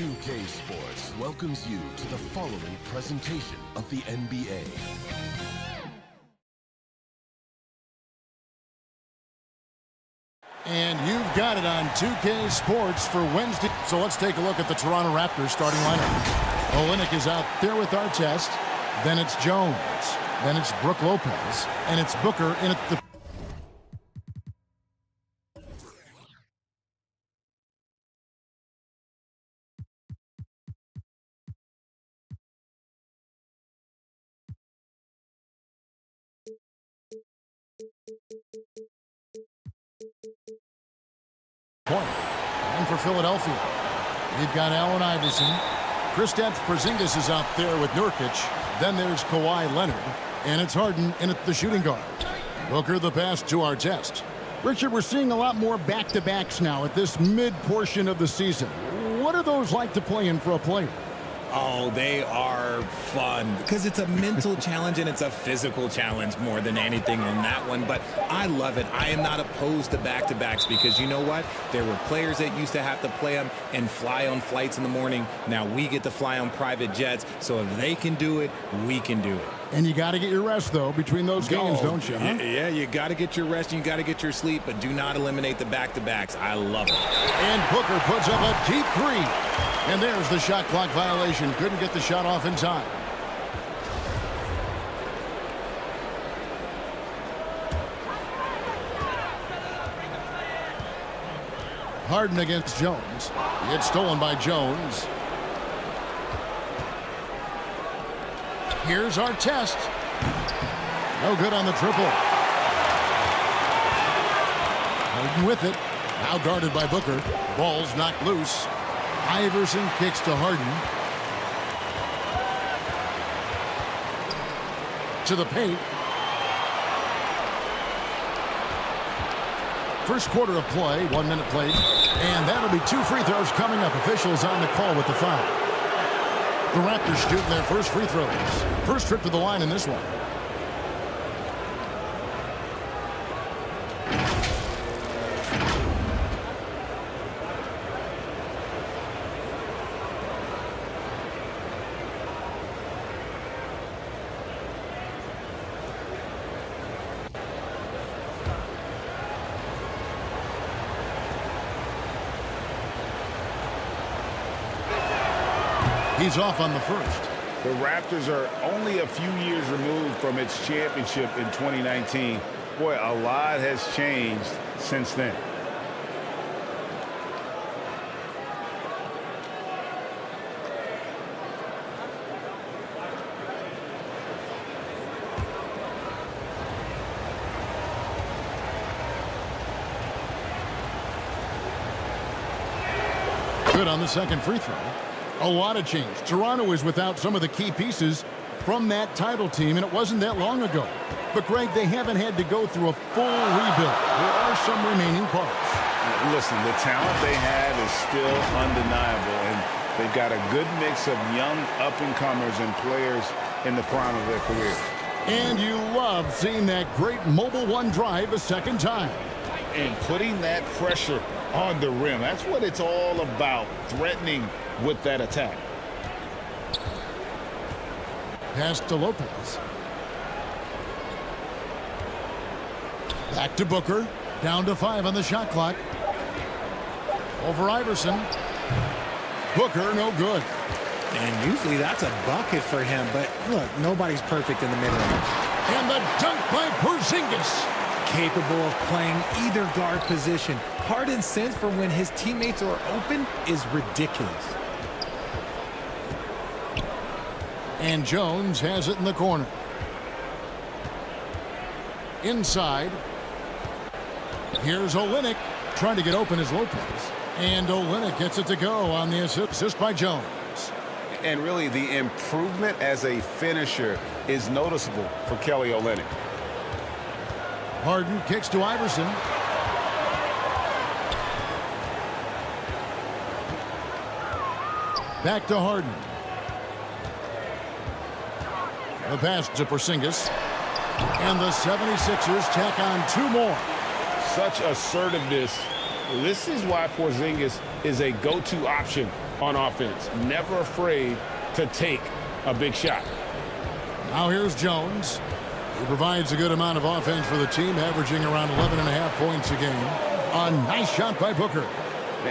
2K Sports welcomes you to the following presentation of the NBA. And you've got it on 2K Sports for Wednesday. So let's take a look at the Toronto Raptors starting lineup. Olynyk is out there with Artest. Then it's Jones. Then it's Brook Lopez. And it's Booker in at the... point. And for Philadelphia, we've got Allen Iverson. Kristaps Porzingis is out there with Nurkic. Then there's Kawhi Leonard. And it's Harden in at the shooting guard. Booker the pass to Artest. Richard, we're seeing a lot more back-to-backs now at this mid-portion of the season. What are those like to play in for a player? Oh, they are fun because it's a mental challenge and it's a physical challenge more than anything in that one. But I love it. I am not opposed to back-to-backs because you know what? There were players that used to have to play them and fly on flights in the morning. Now we get to fly on private jets. So if they can do it, we can do it. And you got to get your rest, though, between those games, don't you? Huh? Yeah, you got to get your rest and you got to get your sleep, but do not eliminate the back-to-backs. I love it. And Booker puts up a deep three. And there's the shot clock violation. Couldn't get the shot off in time. Harden against Jones. It's stolen by Jones. Here's Artest. No good on the triple. Harden with it. Now guarded by Booker. Ball's knocked loose. Iverson kicks to Harden. To the paint. First quarter of play, 1 minute played. And that'll be 2 free throws coming up. Officials on the call with the foul. The Raptors shooting their first free throws. First trip to the line in this one. He's off on the first. The Raptors are only a few years removed from its championship in 2019. Boy, a lot has changed since then. Good on the second free throw. A lot of change. Toronto is without some of the key pieces from that title team, and it wasn't that long ago. But, Greg, they haven't had to go through a full rebuild. There are some remaining parts. Listen, the talent they have is still undeniable, and they've got a good mix of young up-and-comers and players in the prime of their career. And you love seeing that great mobile one drive a second time. And putting that pressure on the rim. That's what it's all about, threatening with that attack. Pass to Lopez. Back to Booker. Down to 5 on the shot clock. Over Iverson. Booker, no good. And usually that's a bucket for him, but look, nobody's perfect in the mid-range. And the dunk by Porzingis. Capable of playing either guard position. Harden's sense for when his teammates are open is ridiculous. And Jones has it in the corner. Inside. Here's Olynyk trying to get open as Lopez. And Olynyk gets it to go on the assist by Jones. And really, the improvement as a finisher is noticeable for Kelly Olynyk. Harden kicks to Iverson. Back to Harden. The pass to Porzingis. And the 76ers tack on 2 more. Such assertiveness This is why Porzingis is a go-to option on offense. Never afraid to take a big shot. Now here's Jones. He provides a good amount of offense for the team, averaging around 11.5 points a game. A nice shot by Booker.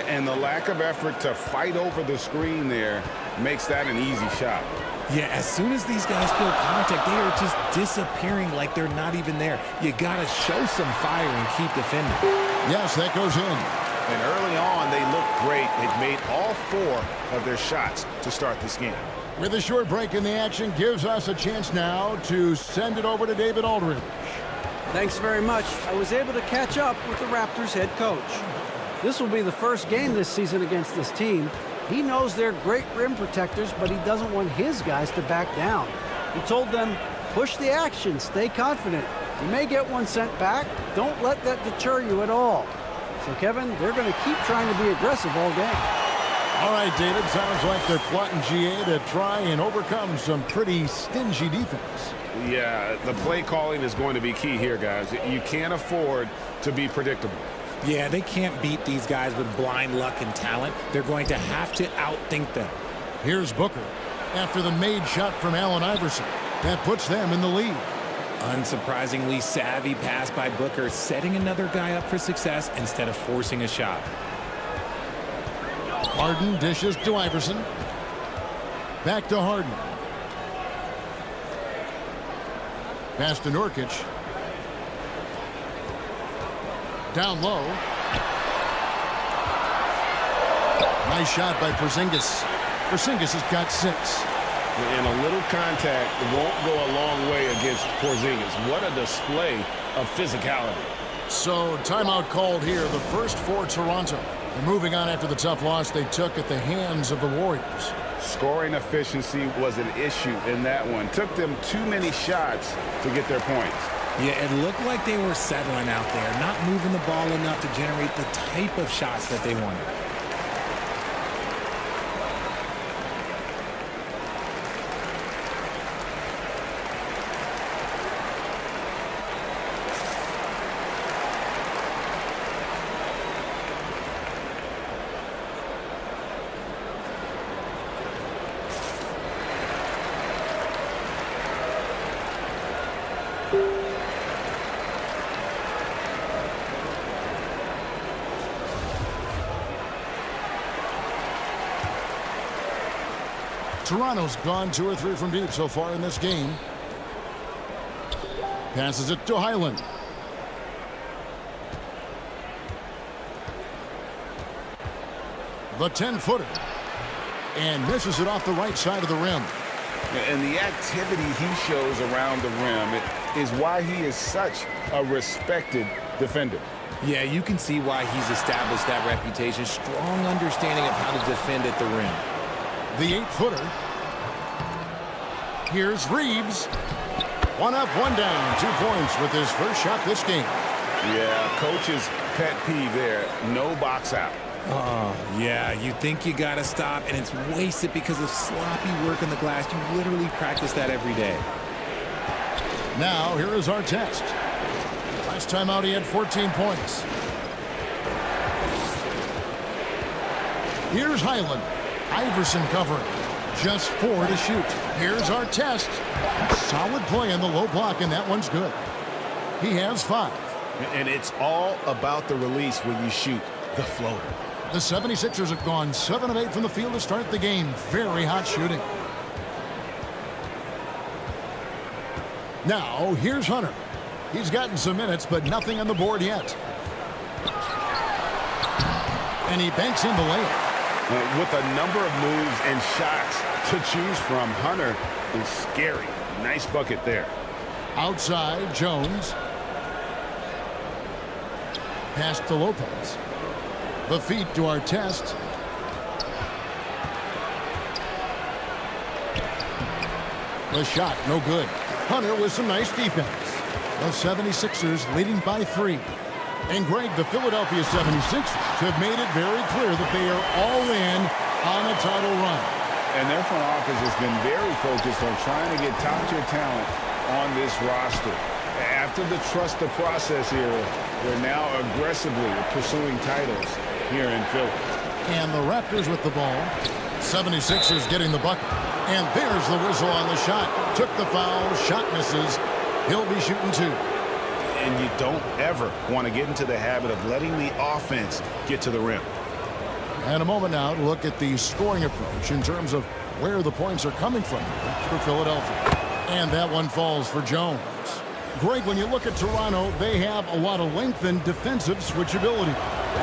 And the lack of effort to fight over the screen there makes that an easy shot. Yeah, as soon as these guys feel contact, they are just disappearing like they're not even there. You got to show some fire and keep defending. Yes, that goes in. And early on, they looked great. They've made all 4 of their shots to start this game. With a short break in the action, gives us a chance now to send it over to David Aldridge. Thanks very much. I was able to catch up with the Raptors head coach. This will be the first game this season against this team. He knows they're great rim protectors, but he doesn't want his guys to back down. He told them, push the action, stay confident. You may get one sent back. Don't let that deter you at all. So, Kevin, they're going to keep trying to be aggressive all game. All right, David, sounds like they're plotting GA to try and overcome some pretty stingy defense. Yeah, the play calling is going to be key here, guys. You can't afford to be predictable. Yeah, they can't beat these guys with blind luck and talent. They're going to have to outthink them. Here's Booker after the made shot from Allen Iverson. That puts them in the lead. Unsurprisingly savvy pass by Booker, setting another guy up for success instead of forcing a shot. Harden dishes to Iverson. Back to Harden. Pass to Nurkic. Down low. Nice shot by Porzingis. Porzingis has got 6. And a little contact won't go a long way against Porzingis. What a display of physicality. So, timeout called here, the first for Toronto. They're moving on after the tough loss they took at the hands of the Warriors. Scoring efficiency was an issue in that one. Took them too many shots to get their points. Yeah, it looked like they were settling out there, not moving the ball enough to generate the type of shots that they wanted. Toronto's gone 2 or 3 from deep so far in this game. Passes it to Highland. The 10-footer. And misses it off the right side of the rim. And the activity he shows around the rim is why he is such a respected defender. Yeah, you can see why he's established that reputation. Strong understanding of how to defend at the rim. The 8-footer. Here's Reeves. 1 up, 1 down. 2 points with his first shot this game. Yeah, coach's pet peeve there. No box out. Oh, yeah, you think you got to stop, and it's wasted because of sloppy work on the glass. You literally practice that every day. Now, here is our test. Last time out, he had 14 points. Here's Highland. Iverson covering. Just 4 to shoot. Here's our test. Solid play on the low block, and that one's good. He has 5. And it's all about the release when you shoot the floater. The 76ers have gone 7 of 8 from the field to start the game. Very hot shooting. Now, here's Hunter. He's gotten some minutes, but nothing on the board yet. And he banks in the layup. With a number of moves and shots to choose from, Hunter is scary. Nice bucket there. Outside, Jones. Pass to Lopez. The feet to our test. The shot, no good. Hunter with some nice defense. The 76ers leading by 3. And Greg, the Philadelphia 76ers have made it very clear that they are all in on a title run. And their front office has been very focused on trying to get top-tier talent on this roster. After the trust the process era, they're now aggressively pursuing titles here in Philly. And the Raptors with the ball. 76ers getting the bucket. And there's the whistle on the shot. Took the foul. Shot misses. He'll be shooting two. And you don't ever want to get into the habit of letting the offense get to the rim. And a moment now to look at the scoring approach in terms of where the points are coming from for Philadelphia. And that one falls for Jones. Greg, when you look at Toronto, they have a lot of length and defensive switchability.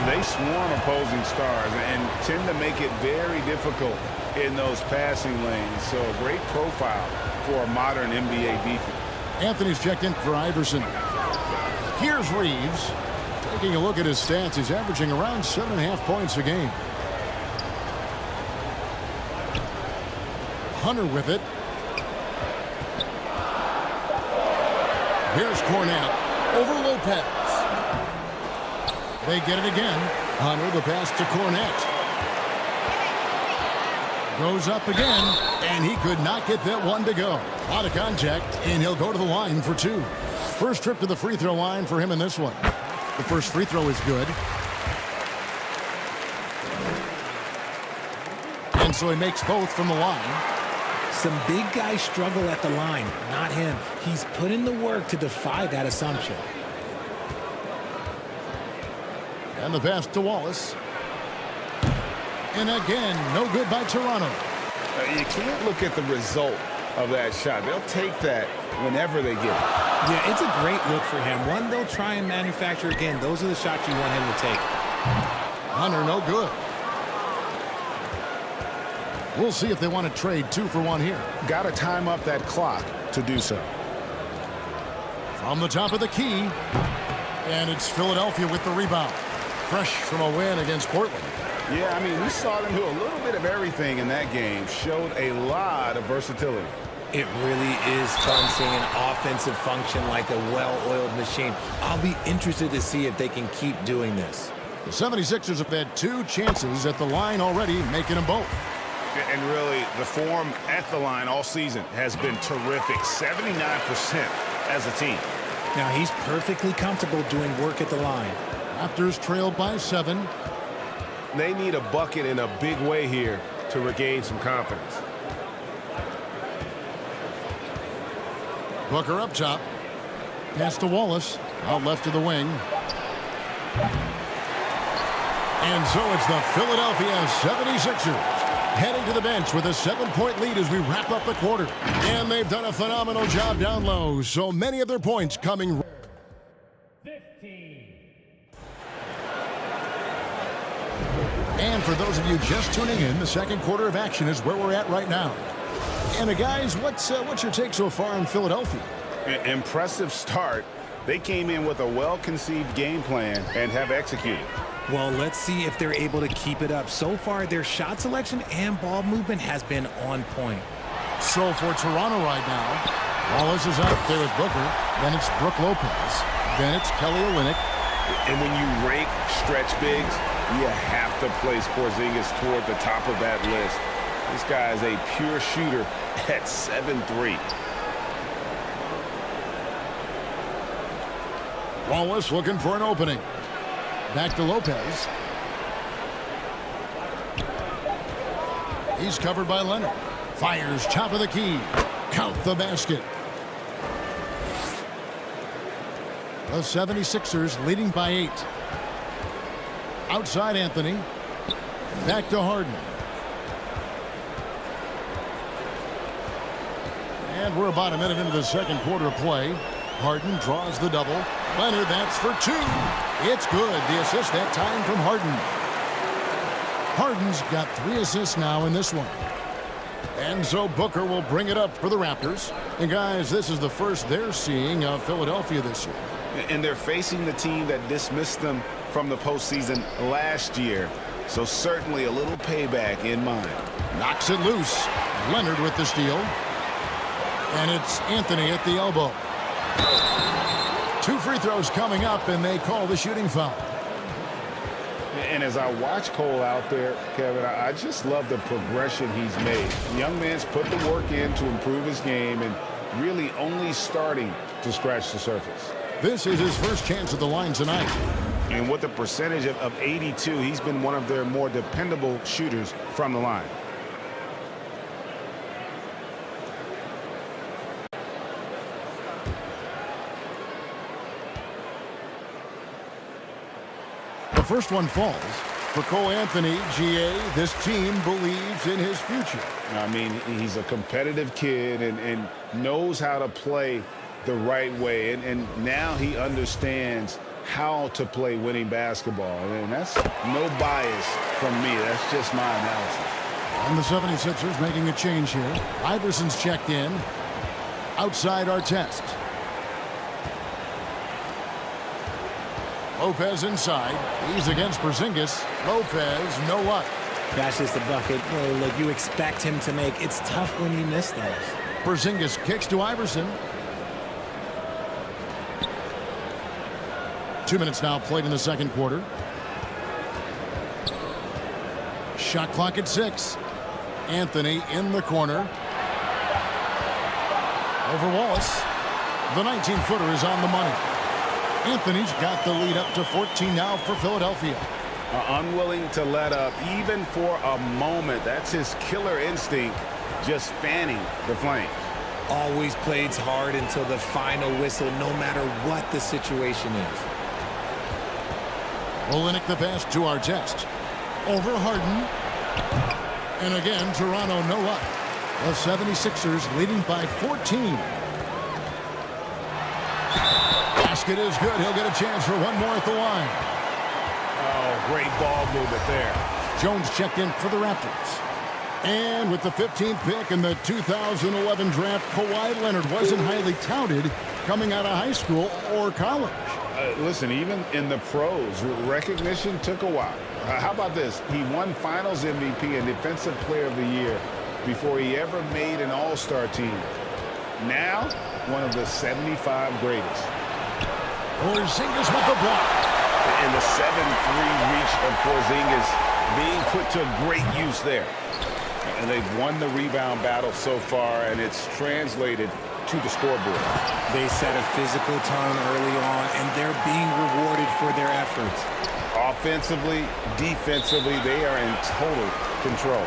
They swarm opposing stars and tend to make it very difficult in those passing lanes. So a great profile for a modern NBA defense. Anthony's checked in for Iverson. Here's Reeves. Taking a look at his stats, he's averaging around 7.5 points a game. Hunter with it. Here's Cornette over Lopez. They get it again. Hunter, the pass to Cornette. Goes up again, and he could not get that one to go. Out of contact, and he'll go to the line for two. First trip to the free throw line for him in this one. The first free throw is good. And so he makes both from the line. Some big guys struggle at the line, not him. He's put in the work to defy that assumption. And the pass to Wallace. And again, no good by Toronto. You can't look at the result of that shot. They'll take that whenever they get it. Yeah, it's a great look for him. One they'll try and manufacture again. Those are the shots you want him to take. Hunter, no good. We'll see if they want to trade 2 for 1 here. Got to time up that clock to do so. From the top of the key. And it's Philadelphia with the rebound. Fresh from a win against Portland. Yeah, I mean, we saw them do a little bit of everything in that game. Showed a lot of versatility. It really is fun seeing an offensive function like a well-oiled machine. I'll be interested to see if they can keep doing this. The 76ers have had 2 chances at the line already, making them both. And really, the form at the line all season has been terrific. 79% as a team. Now, he's perfectly comfortable doing work at the line. Raptors trailed by 7. They need a bucket in a big way here to regain some confidence. Booker up top. Pass to Wallace. Out left to the wing. And so it's the Philadelphia 76ers heading to the bench with a 7-point lead as we wrap up the quarter. And they've done a phenomenal job down low. So many of their points coming. 15. And for those of you just tuning in, the second quarter of action is where we're at right now. And guys, what's your take so far on Philadelphia? Impressive start. They came in with a well-conceived game plan and have executed. Well, let's see if they're able to keep it up. So far, their shot selection and ball movement has been on point. So for Toronto right now, Wallace is out there with Booker. Then it's Brook Lopez. Then it's Kelly Olynyk. And when you rake stretch bigs, you have to place Porzingis toward the top of that list. This guy is a pure shooter at 7'3". Wallace looking for an opening. Back to Lopez. He's covered by Leonard. Fires top of the key. Count the basket. The 76ers leading by 8. Outside Anthony. Back to Harden. And we're about a minute into the second quarter of play. Harden draws the double. Leonard, that's for 2. It's good. The assist that time from Harden. Harden's got 3 assists now in this one. And so Booker will bring it up for the Raptors. And guys, this is the first they're seeing of Philadelphia this year. And they're facing the team that dismissed them from the postseason last year. So certainly a little payback in mind. Knocks it loose. Leonard with the steal. And it's Anthony at the elbow. 2 free throws coming up, and they call the shooting foul. And as I watch Cole out there, Kevin, I just love the progression he's made. The young man's put the work in to improve his game, and really only starting to scratch the surface. This is his first chance at the line tonight. And with a percentage of 82, he's been one of their more dependable shooters from the line. The first one falls. For Cole Anthony, GA, this team believes in his future. I mean, he's a competitive kid and knows how to play the right way. And now he understands how to play winning basketball. And that's no bias from me. That's just my analysis. And the 76ers making a change here. Iverson's checked in. Outside Artest. Lopez inside. He's against Porzingis. Lopez, no luck. That's just a bucket. Look, you expect him to make. It's tough when you miss those. Porzingis kicks to Iverson. 2 minutes now played in the second quarter. Shot clock at 6. Anthony in the corner. Over Wallace. The 19-footer is on the money. Anthony's got the lead up to 14 now for Philadelphia. Unwilling to let up even for a moment. That's his killer instinct, just fanning the flames. Always plays hard until the final whistle, no matter what the situation is. Olenek the pass to Artest. Over Harden. And again, Toronto no luck. The 76ers leading by 14. Basket is good. He'll get a chance for one more at the line. Oh, great ball movement there. Jones checked in for the Raptors. And with the 15th pick in the 2011 draft, Kawhi Leonard wasn't highly touted coming out of high school or college. Listen, even in the pros, recognition took a while. How about this? He won Finals MVP and Defensive Player of the Year before he ever made an All-Star team. Now, one of the 75 greatest. Porzingis with the block. And the 7-3 reach of Porzingis being put to great use there. And they've won the rebound battle so far, and it's translated to the scoreboard. They set a physical tone early on, and they're being rewarded for their efforts. Offensively, defensively, they are in total control.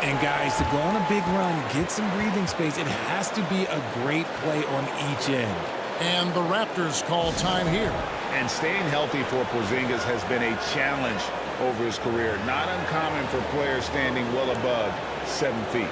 And guys, to go on a big run, get some breathing space, it has to be a great play on each end. And the Raptors call time here. And staying healthy for Porzingis has been a challenge over his career. Not uncommon for players standing well above 7 feet.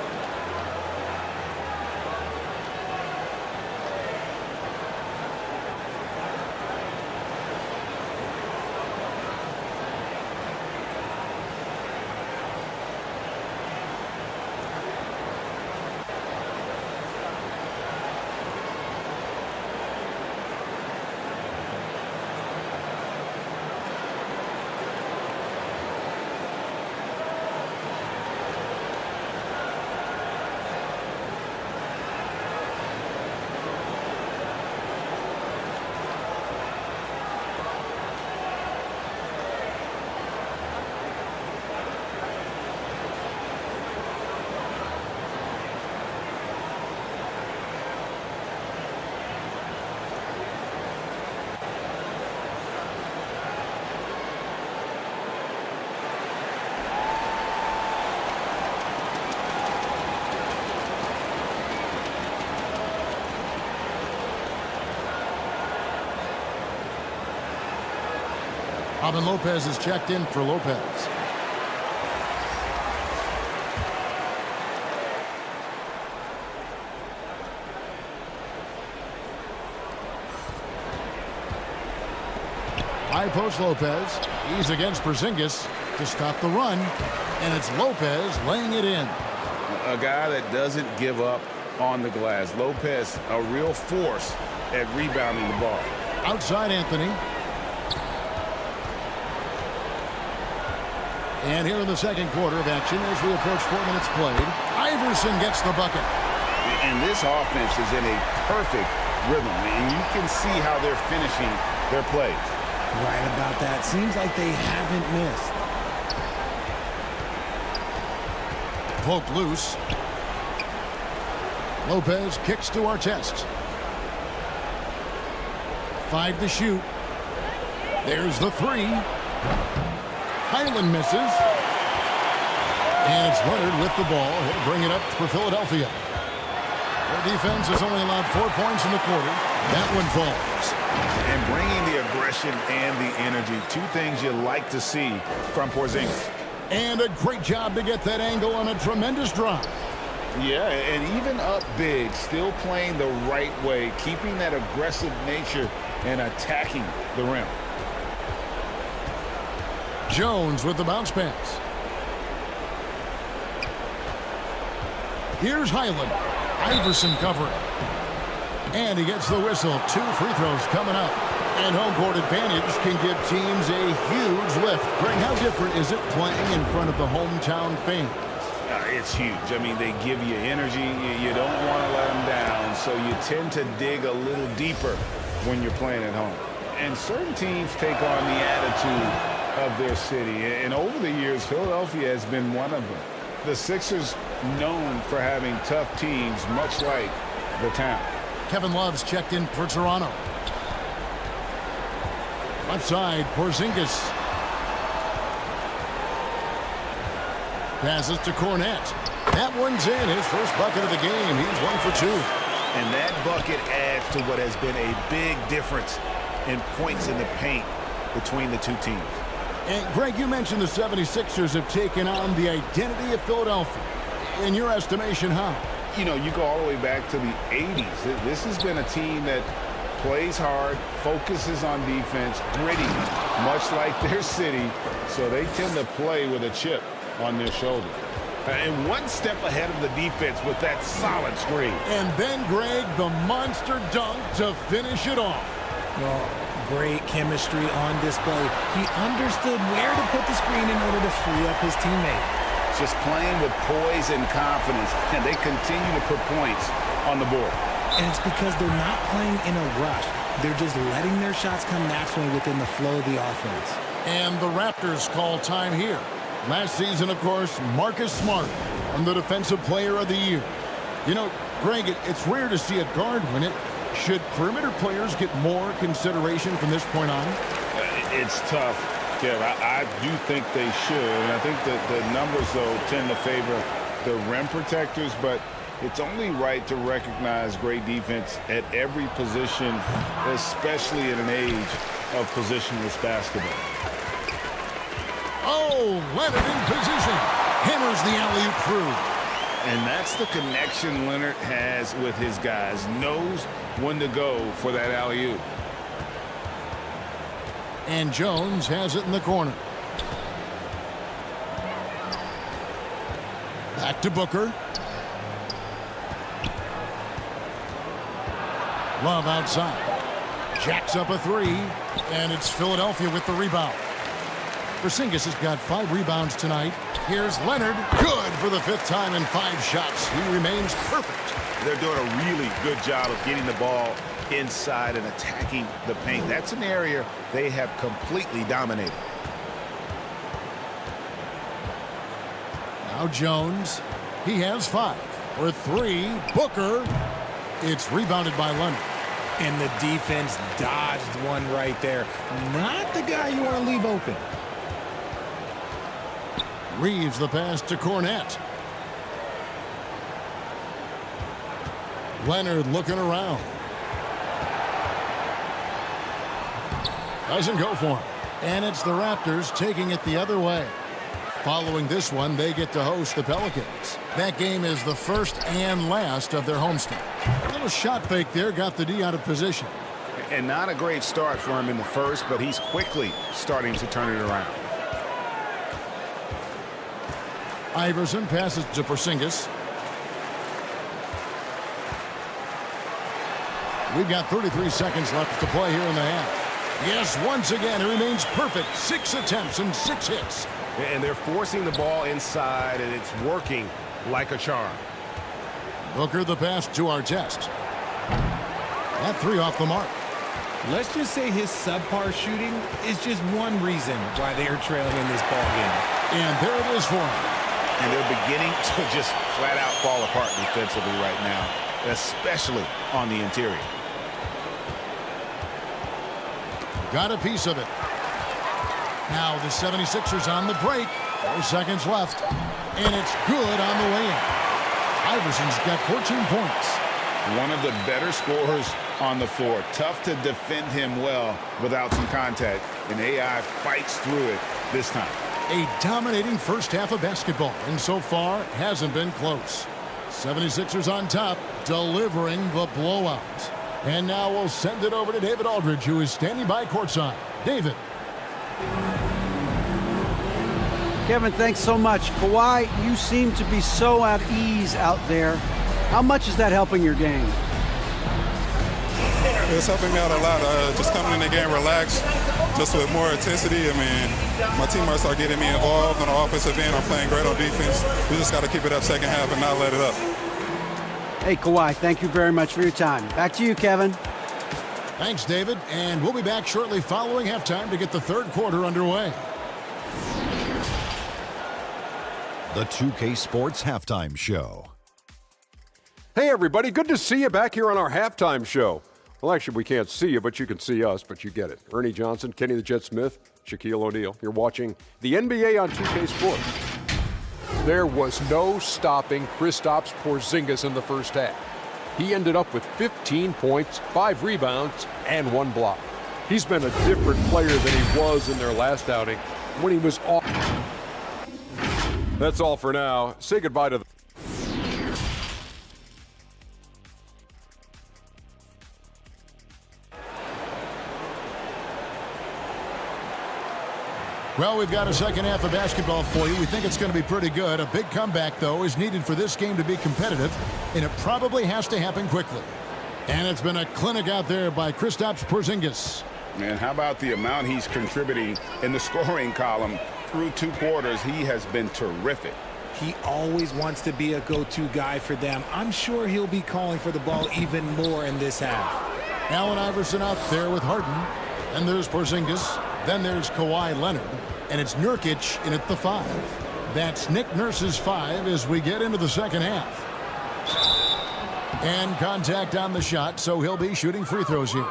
Robin Lopez is checked in for Lopez. High post Lopez. He's against Porzingis to stop the run. And it's Lopez laying it in. A guy that doesn't give up on the glass. Lopez, a real force at rebounding the ball. Outside Anthony. And here in the second quarter of action as we approach 4 minutes played, Iverson gets the bucket. And this offense is in a perfect rhythm. And you can see how they're finishing their plays. Right about that. Seems like they haven't missed. Poked loose. Lopez kicks to Artest. 5 to shoot. There's the 3. Highland misses. And it's Leonard with the ball. He'll bring it up for Philadelphia. Their defense has only allowed 4 points in the quarter. That one falls. And bringing the aggression and the energy, 2 things you like to see from Porzingis. And a great job to get that angle on a tremendous drive. Yeah, and even up big, still playing the right way, keeping that aggressive nature and attacking the rim. Jones with the bounce pass. Here's Highland. Iverson covering. And he gets the whistle. 2 free throws coming up. And home court advantage can give teams a huge lift. Greg, how different is it playing in front of the hometown fans? It's huge. I mean, they give you energy. You don't want to let them down, so you tend to dig a little deeper when you're playing at home. And certain teams take on the attitude of their city. And over the years, Philadelphia has been one of them. The Sixers known for having tough teams, much like the town. Kevin Love's checked in for Toronto. Left side, Porzingis. Passes to Cornette. That one's in. His first bucket of the game. He's 1 for 2. And that bucket adds to what has been a big difference in points in the paint between the 2 teams. And Greg, you mentioned the 76ers have taken on the identity of Philadelphia. In your estimation, how? You know, you go all the way back to the 80s. This has been a team that plays hard, focuses on defense, gritty, much like their city. So they tend to play with a chip on their shoulder. And one step ahead of the defense with that solid screen. And then, Greg, the monster dunk to finish it off. Well, great chemistry on display. He understood where to put the screen in order to free up his teammate. Just playing with poise and confidence, and they continue to put points on the board. And it's because they're not playing in a rush. They're just letting their shots come naturally within the flow of the offense. And the Raptors call time here. Last season, of course, Marcus Smart won the Defensive Player of the Year. You know, Greg, it's rare to see a guard win it. Should perimeter players get more consideration from this point on? It's tough, Kev. I do think they should. And I think that the numbers, though, tend to favor the rim protectors. But it's only right to recognize great defense at every position, especially in an age of positionless basketball. Oh, Leonard in position. Hammers the alley-oop through. And that's the connection Leonard has with his guys. Knows when to go for that alley-oop. And Jones has it in the corner. Back to Booker. Love outside. Jacks up a 3. And it's Philadelphia with the rebound. Porzingis has got 5 rebounds tonight. Here's Leonard. Good for the 5th time in 5 shots. He remains perfect. They're doing a really good job of getting the ball inside and attacking the paint. That's an area they have completely dominated. Now Jones. He has 5. For 3, Booker. It's rebounded by Leonard. And the defense dodged one right there. Not the guy you want to leave open. Reeves the pass to Cornette. Leonard looking around. Doesn't go for him. And it's the Raptors taking it the other way. Following this one, they get to host the Pelicans. That game is the first and last of their homestand. A little shot fake there, got the D out of position. And not a great start for him in the first, but he's quickly starting to turn it around. Iverson passes to Porzingis. We've got 33 seconds left to play here in the half. Yes, once again, it remains perfect. 6 attempts and 6 hits. And they're forcing the ball inside, and it's working like a charm. Booker the pass to Artest. That 3 off the mark. Let's just say his subpar shooting is just one reason why they are trailing in this ball game. And there it is for him. And they're beginning to just flat out fall apart defensively right now. especially on the interior. Got a piece of it. Now the 76ers on the break. 4 seconds left. And it's good on the way in. Iverson's got 14 points. One of the better scorers on the floor. Tough to defend him well without some contact. And AI fights through it this time. A dominating first half of basketball. And so far, hasn't been close. 76ers on top, delivering the blowout. And now we'll send it over to David Aldridge, who is standing by courtside. David. Kevin, thanks so much. Kawhi, you seem to be so at ease out there. How much is that helping your game? It's helping me out a lot. Just coming in the game relaxed, just with more intensity. I mean, my teammates are getting me involved on the offensive end. I'm playing great on defense. We just got to keep it up second half and not let it up. Hey, Kawhi, thank you very much for your time. Back to you, Kevin. Thanks, David. And we'll be back shortly following halftime to get the third quarter underway. The 2K Sports Halftime Show. Hey, everybody. Good to see you back here on our halftime show. Well, actually, we can't see you, but you can see us, but you get it. Ernie Johnson, Kenny the Jet Smith, Shaquille O'Neal. You're watching the NBA on 2K Sports. There was no stopping Kristaps Porzingis in the first half. He ended up with 15 points, 5 rebounds, and 1 block. He's been a different player than he was in their last outing when he was off. That's all for now. Say goodbye to the... Well, we've got a second half of basketball for you. We think it's going to be pretty good. A big comeback, though, is needed for this game to be competitive, and it probably has to happen quickly. And it's been a clinic out there by Kristaps Porzingis. And how about the amount he's contributing in the scoring column through 2 quarters? He has been terrific. He always wants to be a go-to guy for them. I'm sure he'll be calling for the ball even more in this half. Allen Iverson out there with Harden. Then there's Porzingis. Then there's Kawhi Leonard. And it's Nurkic in at the 5. That's Nick Nurse's 5 as we get into the second half. And contact on the shot, so he'll be shooting free throws here.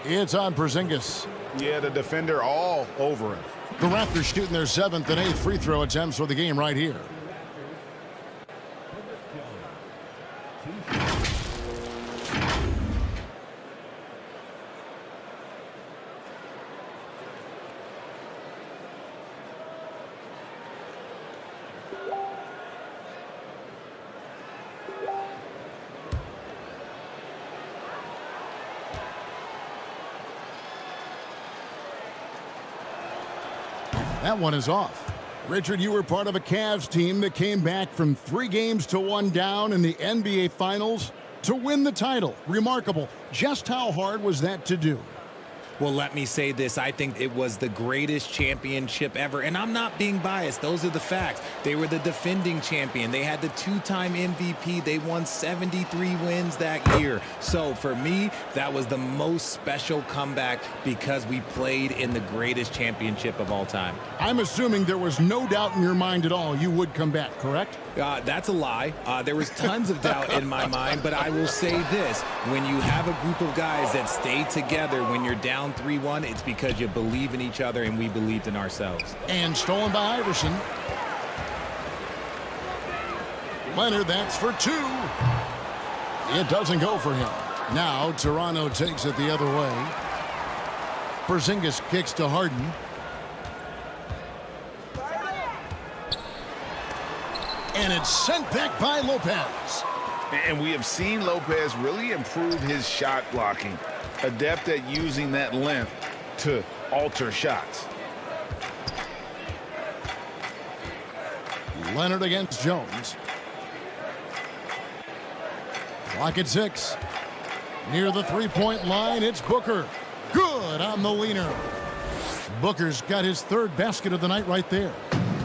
It's on Porzingis. Yeah, the defender all over him. The Raptors shooting their 7th and 8th free throw attempts for the game right here. That one is off. Richard, you were part of a Cavs team that came back from 3 games to 1 down in the NBA Finals to win the title. Remarkable. Just how hard was that to do? Well, let me say this. I think it was the greatest championship ever. And I'm not being biased. Those are the facts. They were the defending champion. They had the 2-time MVP. They won 73 wins that year. So for me, that was the most special comeback because we played in the greatest championship of all time. I'm assuming there was no doubt in your mind at all you would come back, correct? That's a lie. There was tons of doubt in my mind, but I will say this. When you have a group of guys that stay together when you're down 3-1, it's because you believe in each other and we believed in ourselves. And stolen by Iverson. Leonard, that's for 2. It doesn't go for him. Now Toronto takes it the other way. Porzingis kicks to Harden. And it's sent back by Lopez. And we have seen Lopez really improve his shot blocking. Adept at using that length to alter shots. Leonard against Jones. Clock at 6. Near the 3-point line, it's Booker. Good on the leaner. Booker's got his 3rd basket of the night right there.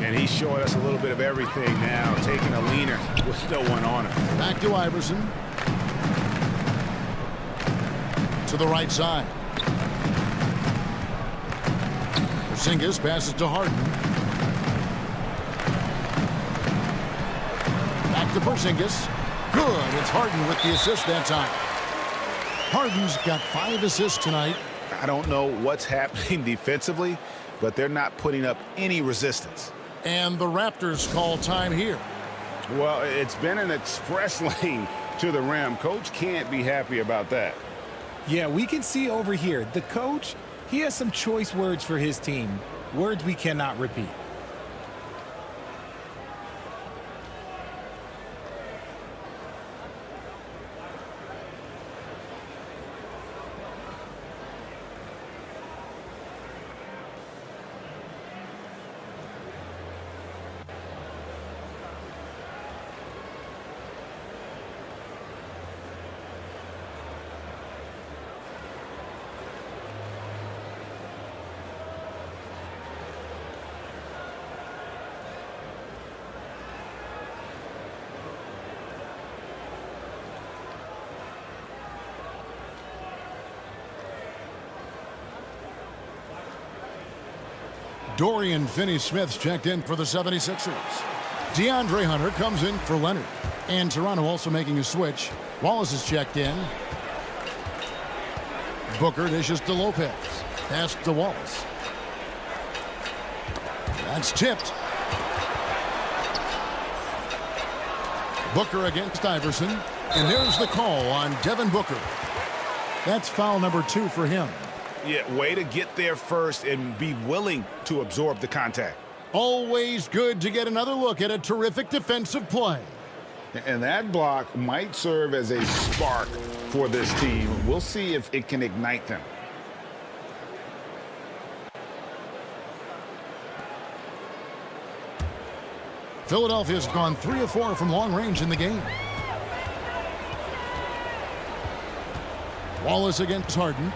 And he's showing us a little bit of everything now, taking a leaner with no one on him. Back to Iverson. To the right side. Porzingis passes to Harden. Back to Porzingis. Good. It's Harden with the assist that time. Harden's got 5 assists tonight. I don't know what's happening defensively, but they're not putting up any resistance. And the Raptors call time here. Well, it's been an express lane to the rim. Coach can't be happy about that. Yeah, we can see over here, the coach, he has some choice words for his team. Words we cannot repeat. Dorian Finney-Smith's checked in for the 76ers. DeAndre Hunter comes in for Leonard. And Toronto also making a switch. Wallace is checked in. Booker dishes to Lopez. Pass to Wallace. That's tipped. Booker against Iverson. And there's the call on Devin Booker. That's foul number 2 for him. Yeah, way to get there first and be willing to absorb the contact. Always good to get another look at a terrific defensive play. And that block might serve as a spark for this team. We'll see if it can ignite them. Philadelphia's gone 3 of 4 from long range in the game. Wallace against Harden.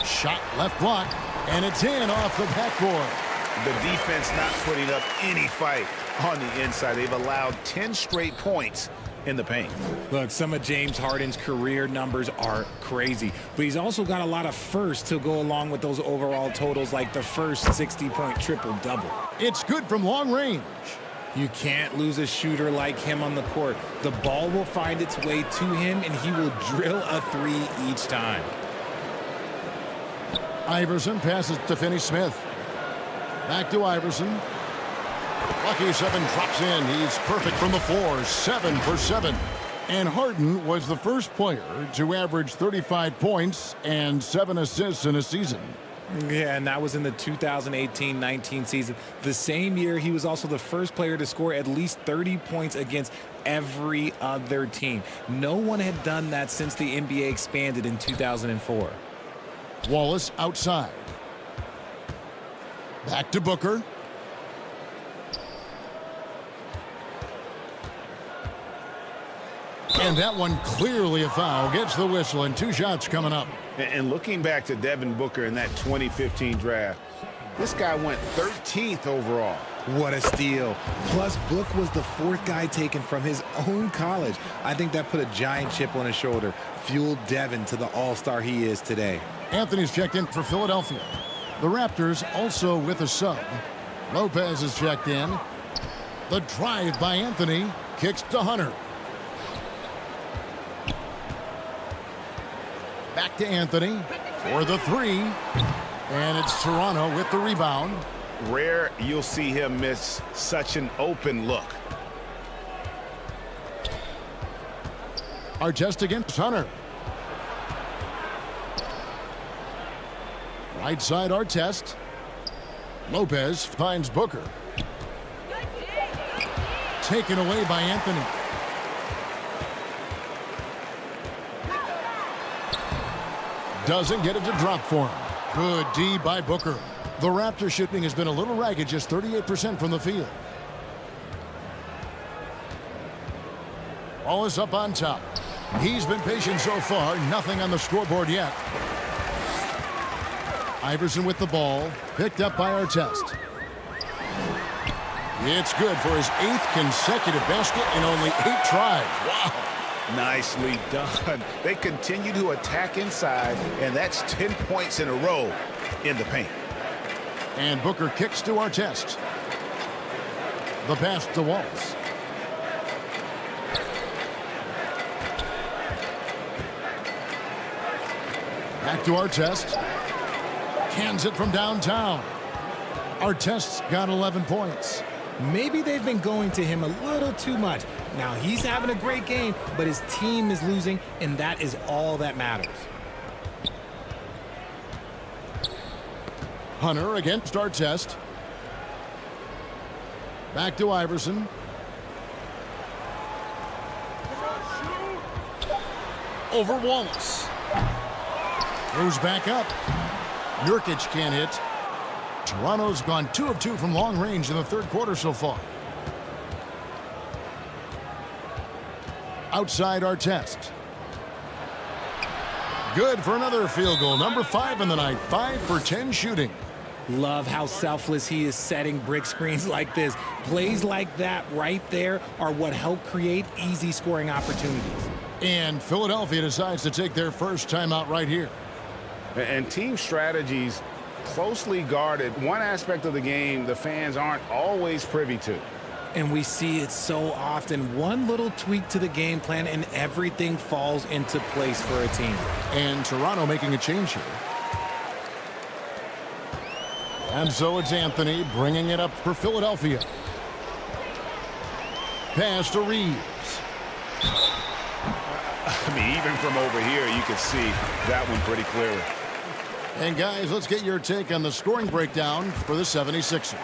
Shot left block, and it's in off the backboard. The defense not putting up any fight on the inside. They've allowed 10 straight points in the paint. Look, some of James Harden's career numbers are crazy, but he's also got a lot of firsts to go along with those overall totals, like the first 60-point triple-double. It's good from long range. You can't lose a shooter like him on the court. The ball will find its way to him, and he will drill a 3 each time. Iverson passes to Finney-Smith. Back to Iverson. Lucky 7 drops in. He's perfect from the floor. 7 for 7. And Harden was the first player to average 35 points and 7 assists in a season. Yeah, and that was in the 2018-19 season. The same year, he was also the first player to score at least 30 points against every other team. No one had done that since the NBA expanded in 2004. Wallace outside. Back to Booker. And that one clearly a foul. Gets the whistle, and 2 shots coming up. And looking back to Devin Booker in that 2015 draft, this guy went 13th overall. What a steal. Plus, Book was the 4th guy taken from his own college. I think that put a giant chip on his shoulder, fueled Devin to the all-star he is today. Anthony's checked in for Philadelphia. The Raptors also with a sub. Lopez is checked in. The drive by Anthony. Kicks to Hunter. Back to Anthony for the 3. And it's Toronto with the rebound. Rare you'll see him miss such an open look. Artest against Hunter. Right side Artest. Lopez finds Booker. Taken away by Anthony. Doesn't get it to drop for him. Good D by Booker. The Raptor shooting has been a little ragged, just 38% from the field. Wallace up on top. He's been patient so far. Nothing on the scoreboard yet. Iverson with the ball. Picked up by Artest. It's good for his 8th consecutive basket in only 8 tries. Wow. Nicely done. They continue to attack inside, and that's 10 points in a row in the paint. And Booker kicks to Artest. The pass to Wallace. Back to Artest. Cans it from downtown. Artest's got 11 points. Maybe they've been going to him a little too much. Now, he's having a great game, but his team is losing, and that is all that matters. Hunter against Artest. Back to Iverson. Over Wallace. Goes back up. Nurkic can't hit. Toronto's gone 2 of 2 from long range in the third quarter so far. Outside Artest. Good for another field goal. Number 5 in the night. 5 for 10 shooting. Love how selfless he is setting brick screens like this. Plays like that right there are what help create easy scoring opportunities. And Philadelphia decides to take their first timeout right here. And team strategies closely guarded. One aspect of the game the fans aren't always privy to. And we see it so often. One little tweak to the game plan and everything falls into place for a team. And Toronto making a change here. And so it's Anthony bringing it up for Philadelphia. Pass to Reeves. I mean, even from over here, you can see that one pretty clearly. And guys, let's get your take on the scoring breakdown for the 76ers.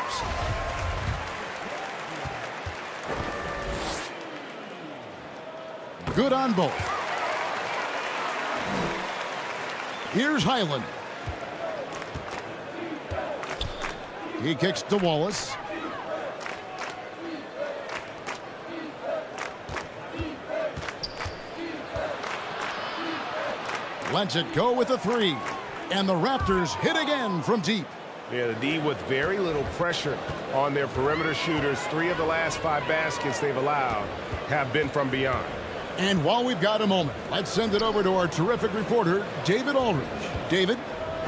Good on both. Here's Highland. He kicks to Wallace. Lets it go with a 3. And the Raptors hit again from deep. Yeah, the D with very little pressure on their perimeter shooters. 3 of the last 5 baskets they've allowed have been from beyond. And while we've got a moment, let's send it over to our terrific reporter, David Aldridge. David?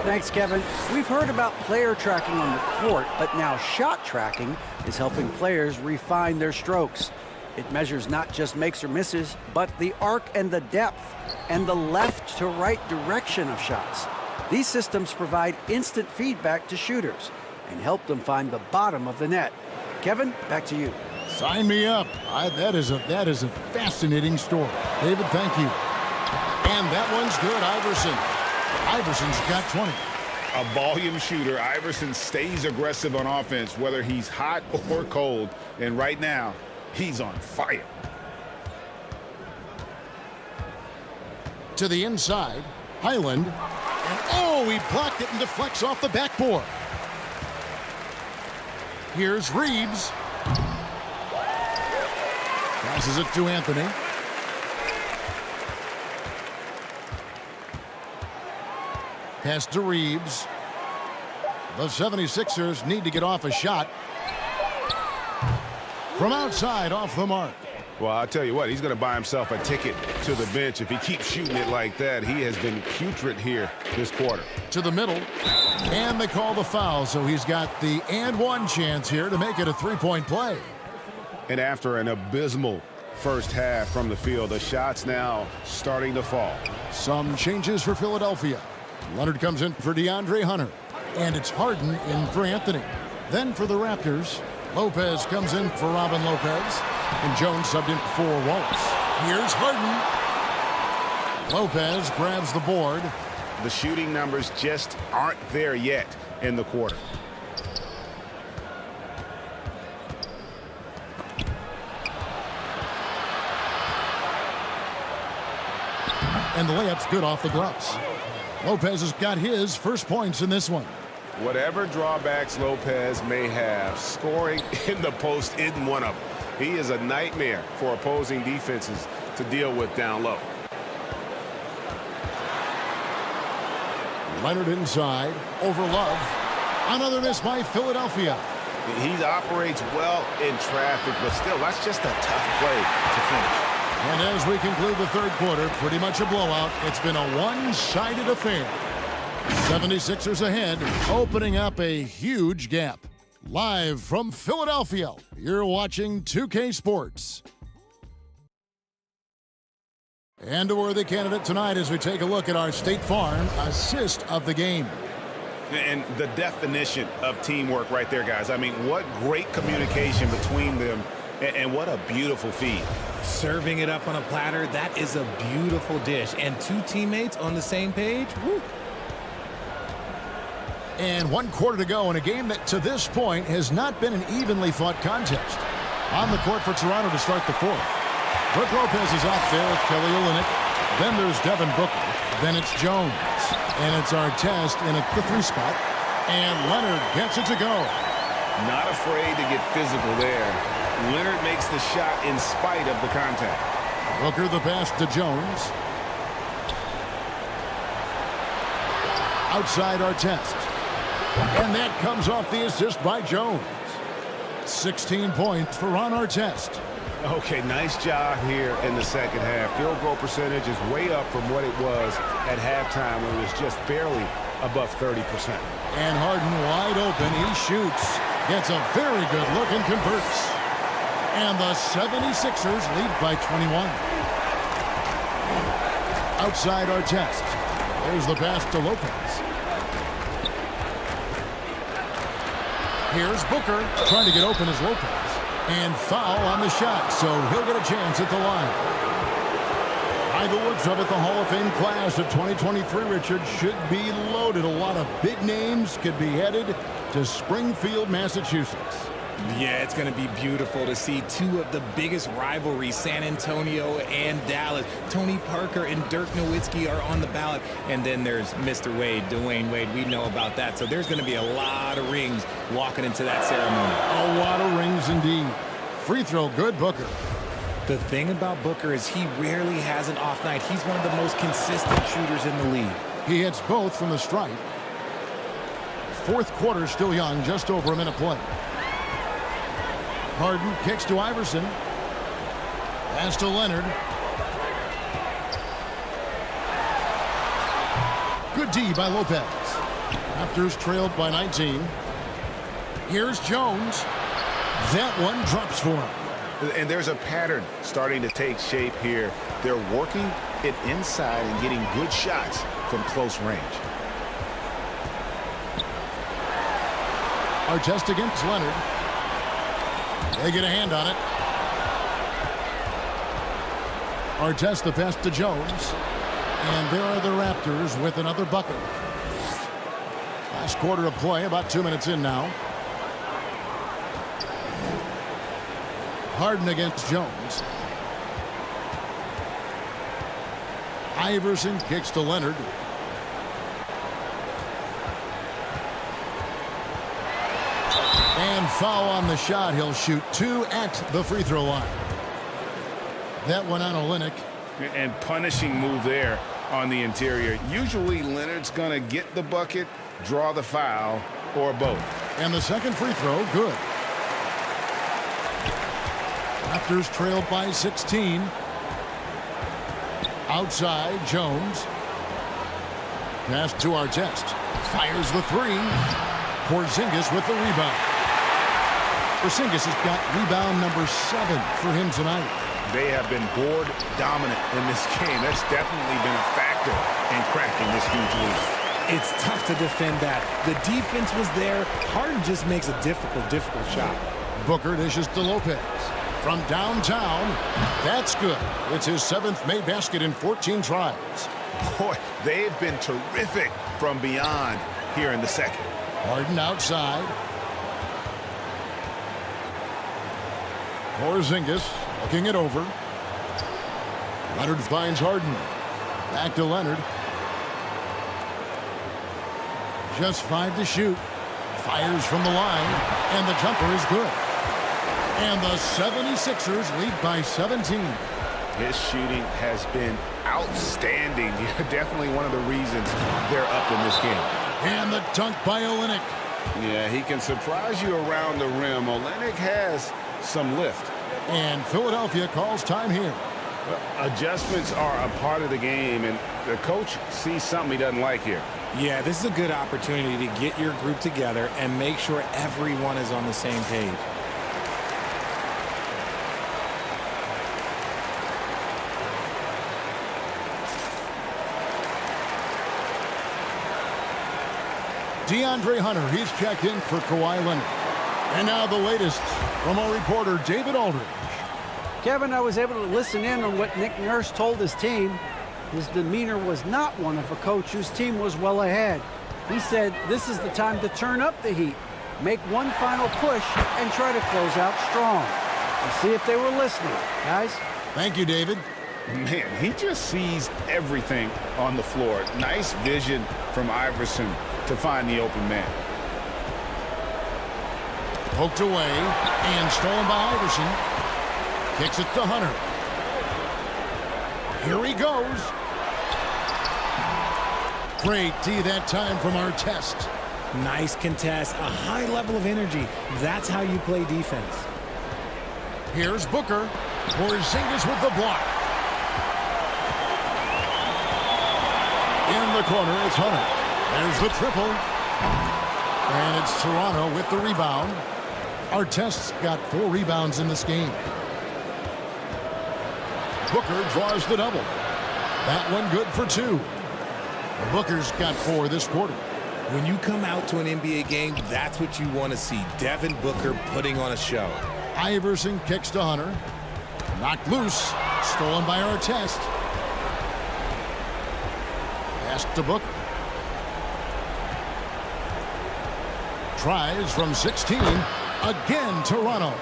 Thanks, Kevin. We've heard about player tracking on the court, but now shot tracking is helping players refine their strokes. It measures not just makes or misses, but the arc and the depth and the left to right direction of shots. These systems provide instant feedback to shooters and help them find the bottom of the net. Kevin, back to you. Sign me up. That is a fascinating story. David, thank you. And that one's good, Iverson. Iverson's got 20. A volume shooter. Iverson stays aggressive on offense, whether he's hot or cold. And right now, he's on fire. To the inside, Highland. And oh, he blocked it and deflects off the backboard. Here's Reeves. Passes it to Anthony. Pass to Reeves. The 76ers need to get off a shot. From outside, off the mark. Well, I'll tell you what, he's going to buy himself a ticket to the bench if he keeps shooting it like that. He has been putrid here this quarter. To the middle, and they call the foul, so he's got the and one chance here to make it a three-point play. And after an abysmal first half from the field, the shots now starting to fall. Some changes for Philadelphia. Leonard comes in for DeAndre Hunter, and it's Harden in for Anthony. Then for the Raptors, Lopez comes in for Robin Lopez, and Jones subbed in for Wallace. Here's Harden. Lopez grabs the board. The shooting numbers just aren't there yet in the quarter. And the layup's good off the glass. Lopez has got his first points in this one. Whatever drawbacks Lopez may have, scoring in the post isn't one of them. He is a nightmare for opposing defenses to deal with down low. Leonard inside, over Love. Another miss by Philadelphia. He operates well in traffic, but still, that's just a tough play to finish. And as we conclude the third quarter, pretty much a blowout. It's been a one-sided affair. 76ers ahead, opening up a huge gap. Live from Philadelphia, you're watching 2K Sports. And a worthy candidate tonight as we take a look at our State Farm assist of the game. And the definition of teamwork right there, guys. I mean, what great communication between them, and what a beautiful feed. Serving it up on a platter, that is a beautiful dish. And two teammates on the same page, woo. And 1 quarter to go in a game that to this point has not been an evenly fought contest. On the court for Toronto to start the fourth. Brooke Lopez is out there with Kelly Olynyk. Then there's Devin Booker. Then it's Jones. And it's Artest in at the 3 spot. And Leonard gets it to go. Not afraid to get physical there. Leonard makes the shot in spite of the contact. Booker the pass to Jones. Outside Artest. And that comes off the assist by Jones. 16 points for Ron Artest. Okay, nice job here in the second half. Field goal percentage is way up from what it was at halftime when it was just barely above 30%. And Harden wide open. He shoots. Gets a very good look and converts. And the 76ers lead by 21. Outside Artest. There's the pass to Lopez. Here's Booker trying to get open as Lopez. And foul on the shot, so he'll get a chance at the line. By the looks of it, the Hall of Fame class of 2023, Richard, should be loaded. A lot of big names could be headed to Springfield, Massachusetts. Yeah, it's going to be beautiful to see two of the biggest rivalries, San Antonio and Dallas. Tony Parker and Dirk Nowitzki are on the ballot. And then there's Mr. Wade, Dwayne Wade. We know about that. So there's going to be a lot of rings walking into that ceremony. A lot of rings indeed. Free throw, good, Booker. The thing about Booker is he rarely has an off night. He's one of the most consistent shooters in the league. He hits both from the stripe. Fourth quarter still young, just over a minute play. Harden kicks to Iverson. Pass to Leonard. Good D by Lopez. Raptors trailed by 19. Here's Jones. That one drops for him. And there's a pattern starting to take shape here. They're working it inside and getting good shots from close range. Artest against Leonard. They get a hand on it. Artest the pass to Jones. And there are the Raptors with another bucket. Last quarter of play, about 2 minutes in now. Harden against Jones. Iverson kicks to Leonard. And foul on the shot. He'll shoot 2 at the free throw line. That one on Olynyk. And punishing move there on the interior. Usually Leonard's going to get the bucket, draw the foul, or both. And the second free throw, good. Raptors trailed by 16. Outside, Jones. Pass to Artest. Fires the 3. Porzingis with the rebound. Porzingis has got rebound number 7 for him tonight. They have been board dominant in this game. That's definitely been a factor in crafting this huge lead. It's tough to defend that. The defense was there. Harden just makes a difficult shot. Booker dishes to Lopez. From downtown, that's good. It's his 7th made basket in 14 tries. Boy, they've been terrific from beyond here in the second. Harden outside. Porzingis looking it over. Leonard finds Harden. Back to Leonard. Just 5 to shoot. Fires from the line. And the jumper is good. And the 76ers lead by 17. His shooting has been outstanding. Definitely one of the reasons they're up in this game. And the dunk by Olynyk. Yeah, he can surprise you around the rim. Olynyk has some lift. And Philadelphia calls time here. Well, adjustments are a part of the game, and the coach sees something he doesn't like here. Yeah, this is a good opportunity to get your group together and make sure everyone is on the same page. DeAndre Hunter, he's checked in for Kawhi Leonard. And now the latest from our reporter, David Aldridge. Kevin, I was able to listen in on what Nick Nurse told his team. His demeanor was not one of a coach whose team was well ahead. He said this is the time to turn up the heat, make one final push, and try to close out strong. Let's see if they were listening, guys. Thank you, David. Man, he just sees everything on the floor. Nice vision from Iverson to find the open man. Poked away and stolen by Iverson. Kicks it to Hunter. Here he goes. Great D that time from Artest. Nice contest, a high level of energy. That's how you play defense. Here's Booker. Porzingis with the block. In the corner, it's Hunter. There's the triple. And it's Toronto with the rebound. Artest's got 4 rebounds in this game. Booker draws the double. That one good for 2. Booker's got 4 this quarter. When you come out to an NBA game, that's what you want to see. Devin Booker putting on a show. Iverson kicks to Hunter. Knocked loose. Stolen by Artest. Pass to Booker. Tries from 16. Again, Toronto.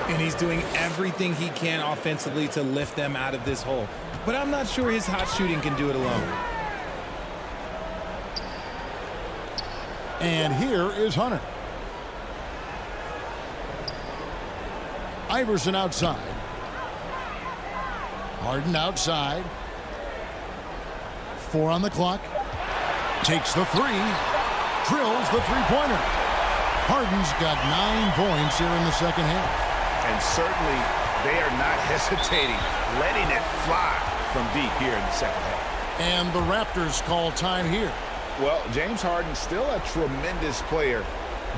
And he's doing everything he can offensively to lift them out of this hole. But I'm not sure his hot shooting can do it alone. And here is Hunter. Iverson outside. Harden outside. 4 on the clock. Takes the 3. Drills the three-pointer. Harden's got 9 points here in the second half. And certainly they are not hesitating, letting it fly from deep here in the second half. And the Raptors call time here. Well, James Harden still a tremendous player,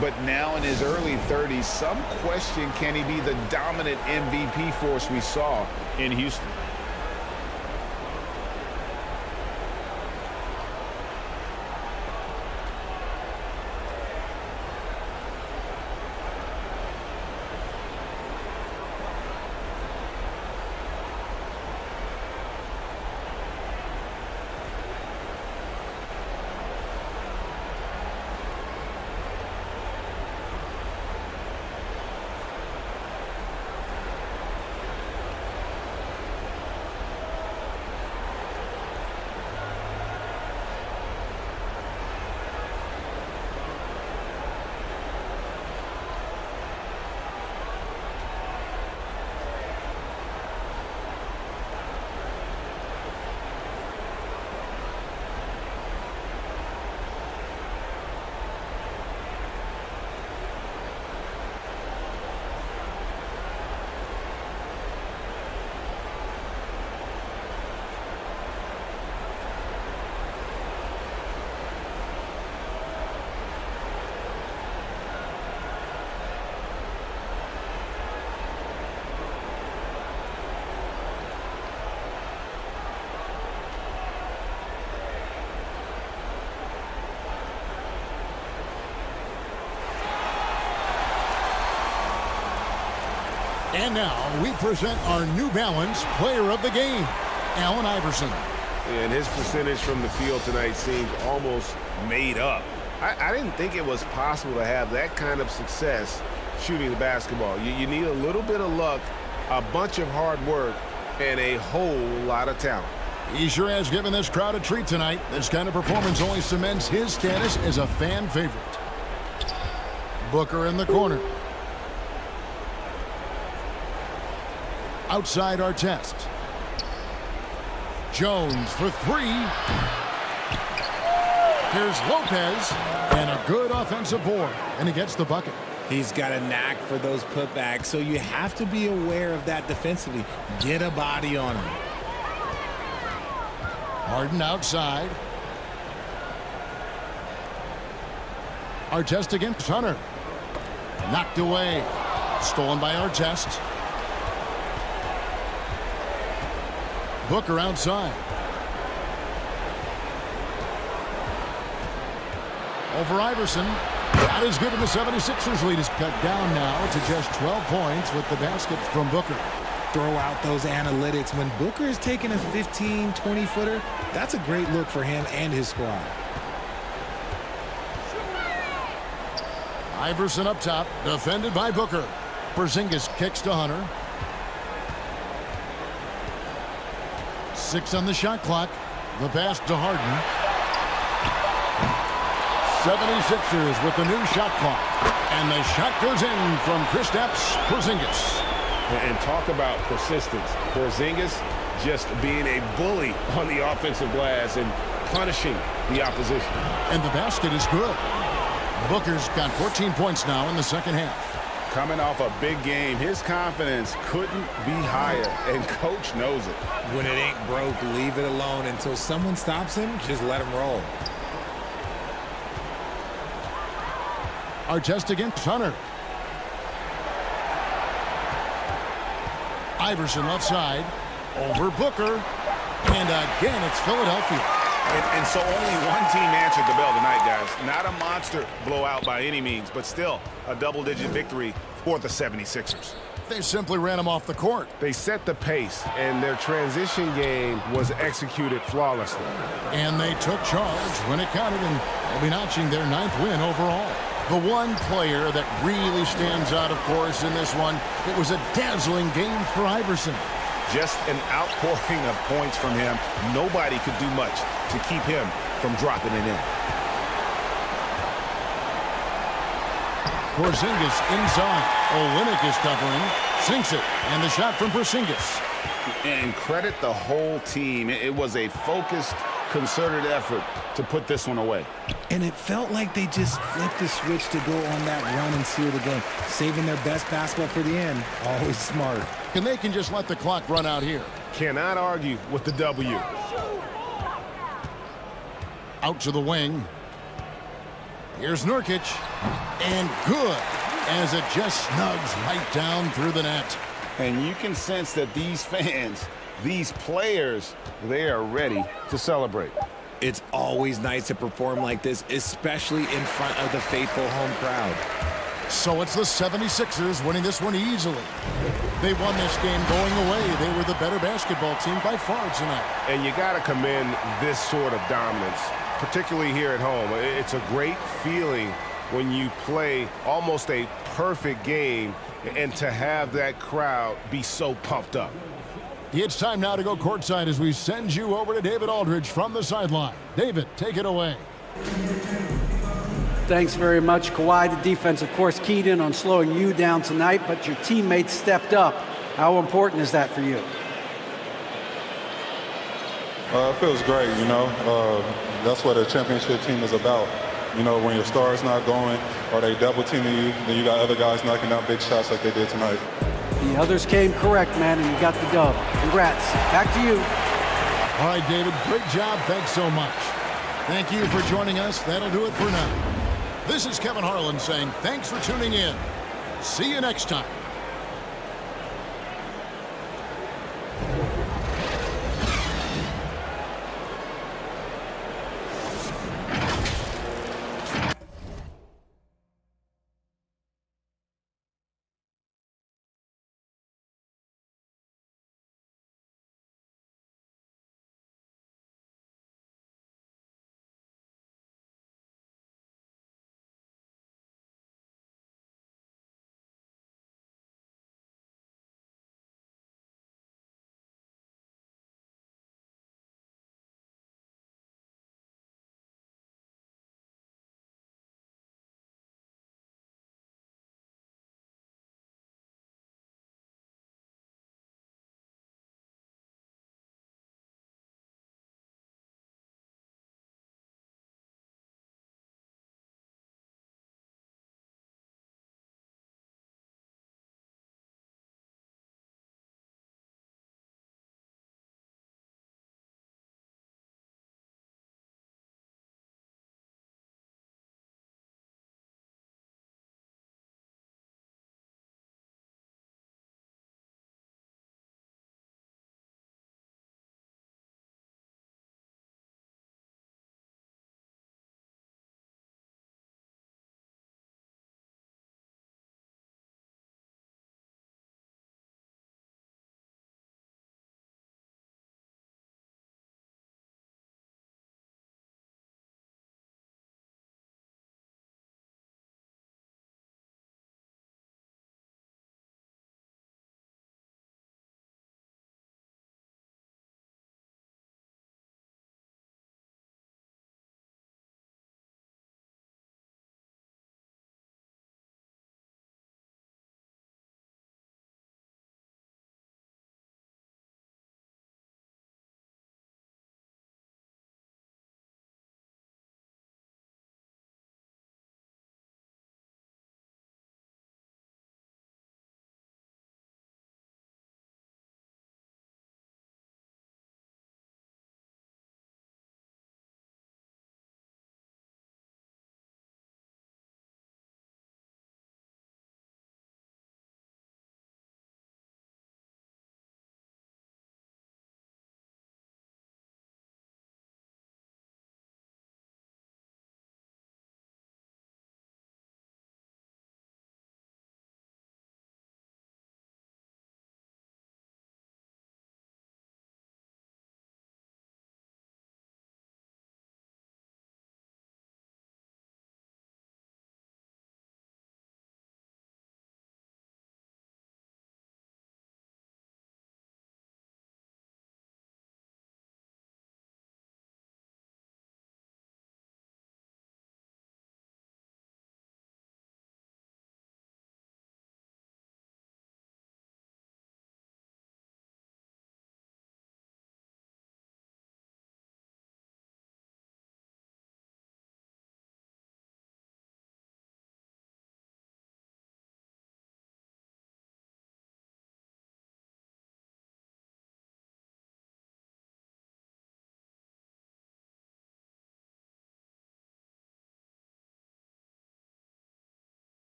but now in his early 30s, some question, can he be the dominant MVP force we saw in Houston? And now we present our New Balance player of the game, Allen Iverson. And his percentage from the field tonight seemed almost made up. I didn't think it was possible to have that kind of success shooting the basketball. You need a little bit of luck, a bunch of hard work, and a whole lot of talent. He sure has given this crowd a treat tonight. This kind of performance only cements his status as a fan favorite. Booker in the corner. Outside Artest. Jones for 3. Here's Lopez, and a good offensive board, and he gets the bucket. He's got a knack for those putbacks, so you have to be aware of that defensively. Get a body on him. Harden outside. Artest against Hunter. Knocked away. Stolen by Artest. Booker outside. Over Iverson. Not as good, and the 76ers lead is cut down now to just 12 points with the basket from Booker. Throw out those analytics. When Booker is taking a 15, 20-footer, that's a great look for him and his squad. Iverson up top, defended by Booker. Porzingis kicks to Hunter. 6 on the shot clock. The pass to Harden. 76ers with the new shot clock. And the shot goes in from Kristaps Porzingis. And talk about persistence. Porzingis just being a bully on the offensive glass and punishing the opposition. And the basket is good. Booker's got 14 points now in the second half. Coming off a big game, his confidence couldn't be higher, and Coach knows it. When it ain't broke, leave it alone. Until someone stops him, just let him roll. Artest against Hunter. Iverson left side. Over Booker. And again, it's Philadelphia. And so only one team answered the bell tonight, guys. Not a monster blowout by any means, but still a double-digit victory for the 76ers. They simply ran him off the court. They set the pace, and their transition game was executed flawlessly. And they took charge when it counted, and they'll be notching their 9th win overall. The one player that really stands out, of course, in this one, it was a dazzling game for Iverson. Just an outpouring of points from him. Nobody could do much to keep him from dropping it in. Porzingis inside. Olynyk is covering. Sinks it. And the shot from Porzingis. And credit the whole team. It was a focused, concerted effort to put this one away. And it felt like they just flipped the switch to go on that run and seal the game. Saving their best basketball for the end. Always smart. And they can just let the clock run out here. Cannot argue with the W. Out to the wing. Here's Nurkic. And good, as it just snugs right down through the net. And you can sense that these fans, these players, they are ready to celebrate. It's always nice to perform like this, especially in front of the faithful home crowd. So it's the 76ers winning this one easily. They won this game going away. They were the better basketball team by far tonight. And you got to commend this sort of dominance, particularly here at home. It's a great feeling when you play almost a perfect game and to have that crowd be so pumped up. It's time now to go courtside as we send you over to David Aldridge from the sideline. David, take it away. Thanks very much, Kawhi. The defense, of course, keyed in on slowing you down tonight, but your teammates stepped up. How important is that for you? It feels great, you know. That's what a championship team is about. You know, when your star's not going or they double teaming you, then you got other guys knocking down big shots like they did tonight. The others came correct, man, and you got the dub. Congrats. Back to you. All right, David, great job. Thanks so much. Thank you for joining us. That'll do it for now. This is Kevin Harlan saying thanks for tuning in. See you next time.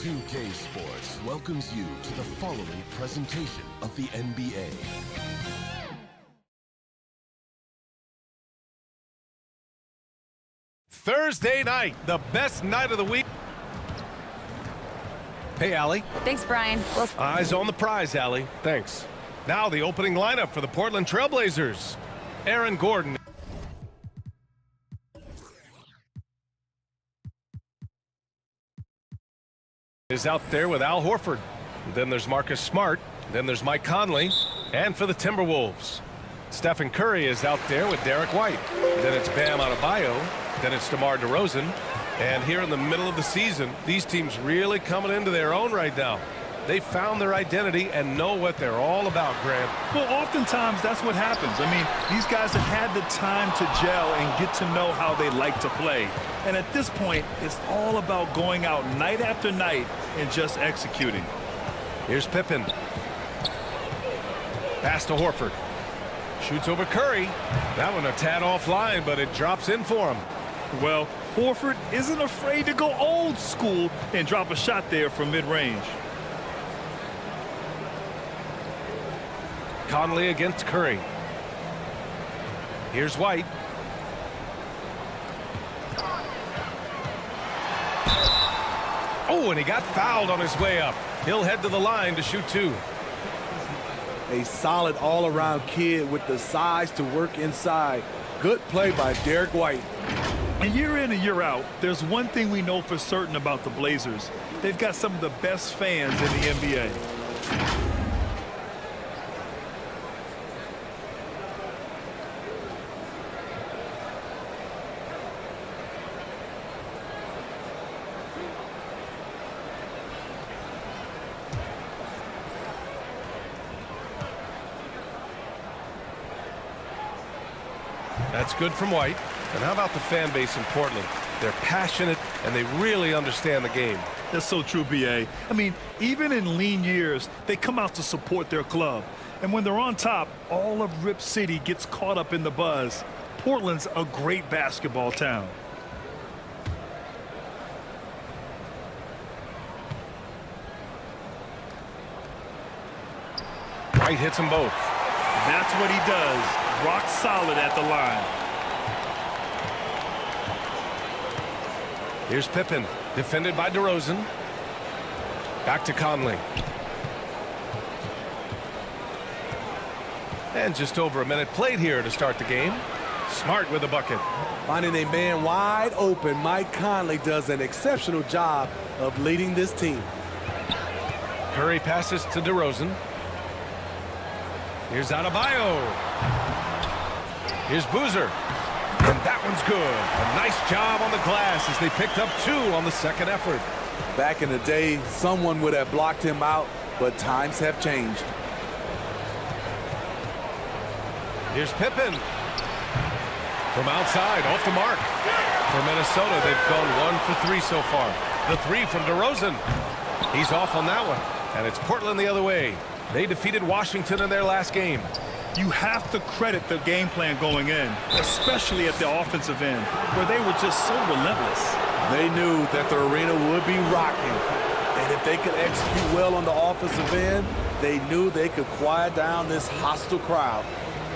2K Sports welcomes you to the following presentation of the NBA. Thursday night, the best night of the week. Hey, Allie. Thanks, Brian. Eyes on the prize, Allie. Thanks. Now the opening lineup for the Portland Trailblazers. Aaron Gordon is out there with Al Horford. Then there's Marcus Smart. Then there's Mike Conley. And for the Timberwolves, Stephen Curry is out there with Derek White. Then it's Bam Adebayo. Then it's DeMar DeRozan. And here in the middle of the season, these teams really coming into their own right now. They found their identity and know what they're all about, Grant. Well, oftentimes that's what happens. I mean, these guys have had the time to gel and get to know how they like to play. And at this point, it's all about going out night after night and just executing. Here's Pippen. Pass to Horford. Shoots over Curry. That one a tad offline, but it drops in for him. Well, Horford isn't afraid to go old school and drop a shot there from mid-range. Conley against Curry. Here's White. Oh, and he got fouled on his way up. He'll head to the line to shoot two. A solid all-around kid with the size to work inside. Good play by Derek White. And year in and year out, there's one thing we know for certain about the Blazers. They've got some of the best fans in the NBA. That's good from White. And how about the fan base in Portland? They're passionate, and they really understand the game. That's so true, B.A. I mean, even in lean years, they come out to support their club. And when they're on top, all of Rip City gets caught up in the buzz. Portland's a great basketball town. White hits them both. That's what he does. Rock solid at the line. Here's Pippen, defended by DeRozan. Back to Conley. And just over a minute played here to start the game. Smart with a bucket. Finding a man wide open, Mike Conley does an exceptional job of leading this team. Curry passes to DeRozan. Here's Adebayo. Here's Boozer. And that one's good. A nice job on the glass as they picked up two on the second effort. Back in the day, someone would have blocked him out, but times have changed. Here's Pippen. From outside, off the mark. For Minnesota, they've gone 1 for 3 so far. The three from DeRozan. He's off on that one. And it's Portland the other way. They defeated Washington in their last game. You have to credit the game plan going in, especially at the offensive end, where they were just so relentless. They knew that the arena would be rocking. And if they could execute well on the offensive end, they knew they could quiet down this hostile crowd.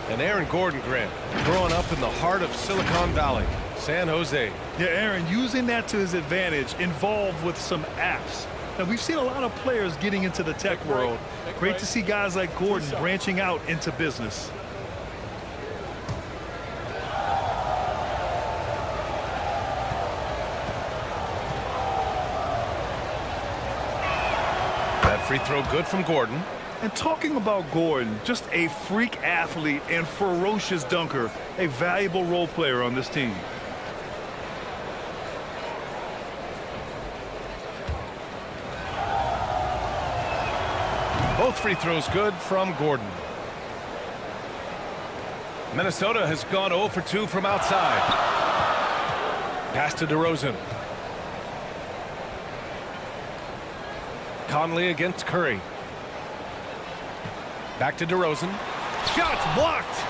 And Aaron Gordon, Grant, growing up in the heart of Silicon Valley, San Jose. Yeah, Aaron, using that to his advantage, involved with some apps. Now, we've seen a lot of players getting into the tech world. Great to see guys like Gordon branching out into business. That free throw good from Gordon. And talking about Gordon, just a freak athlete and ferocious dunker, a valuable role player on this team. Both free throws good from Gordon. Minnesota has gone 0 for 2 from outside. Pass to DeRozan. Conley against Curry. Back to DeRozan. Shots blocked.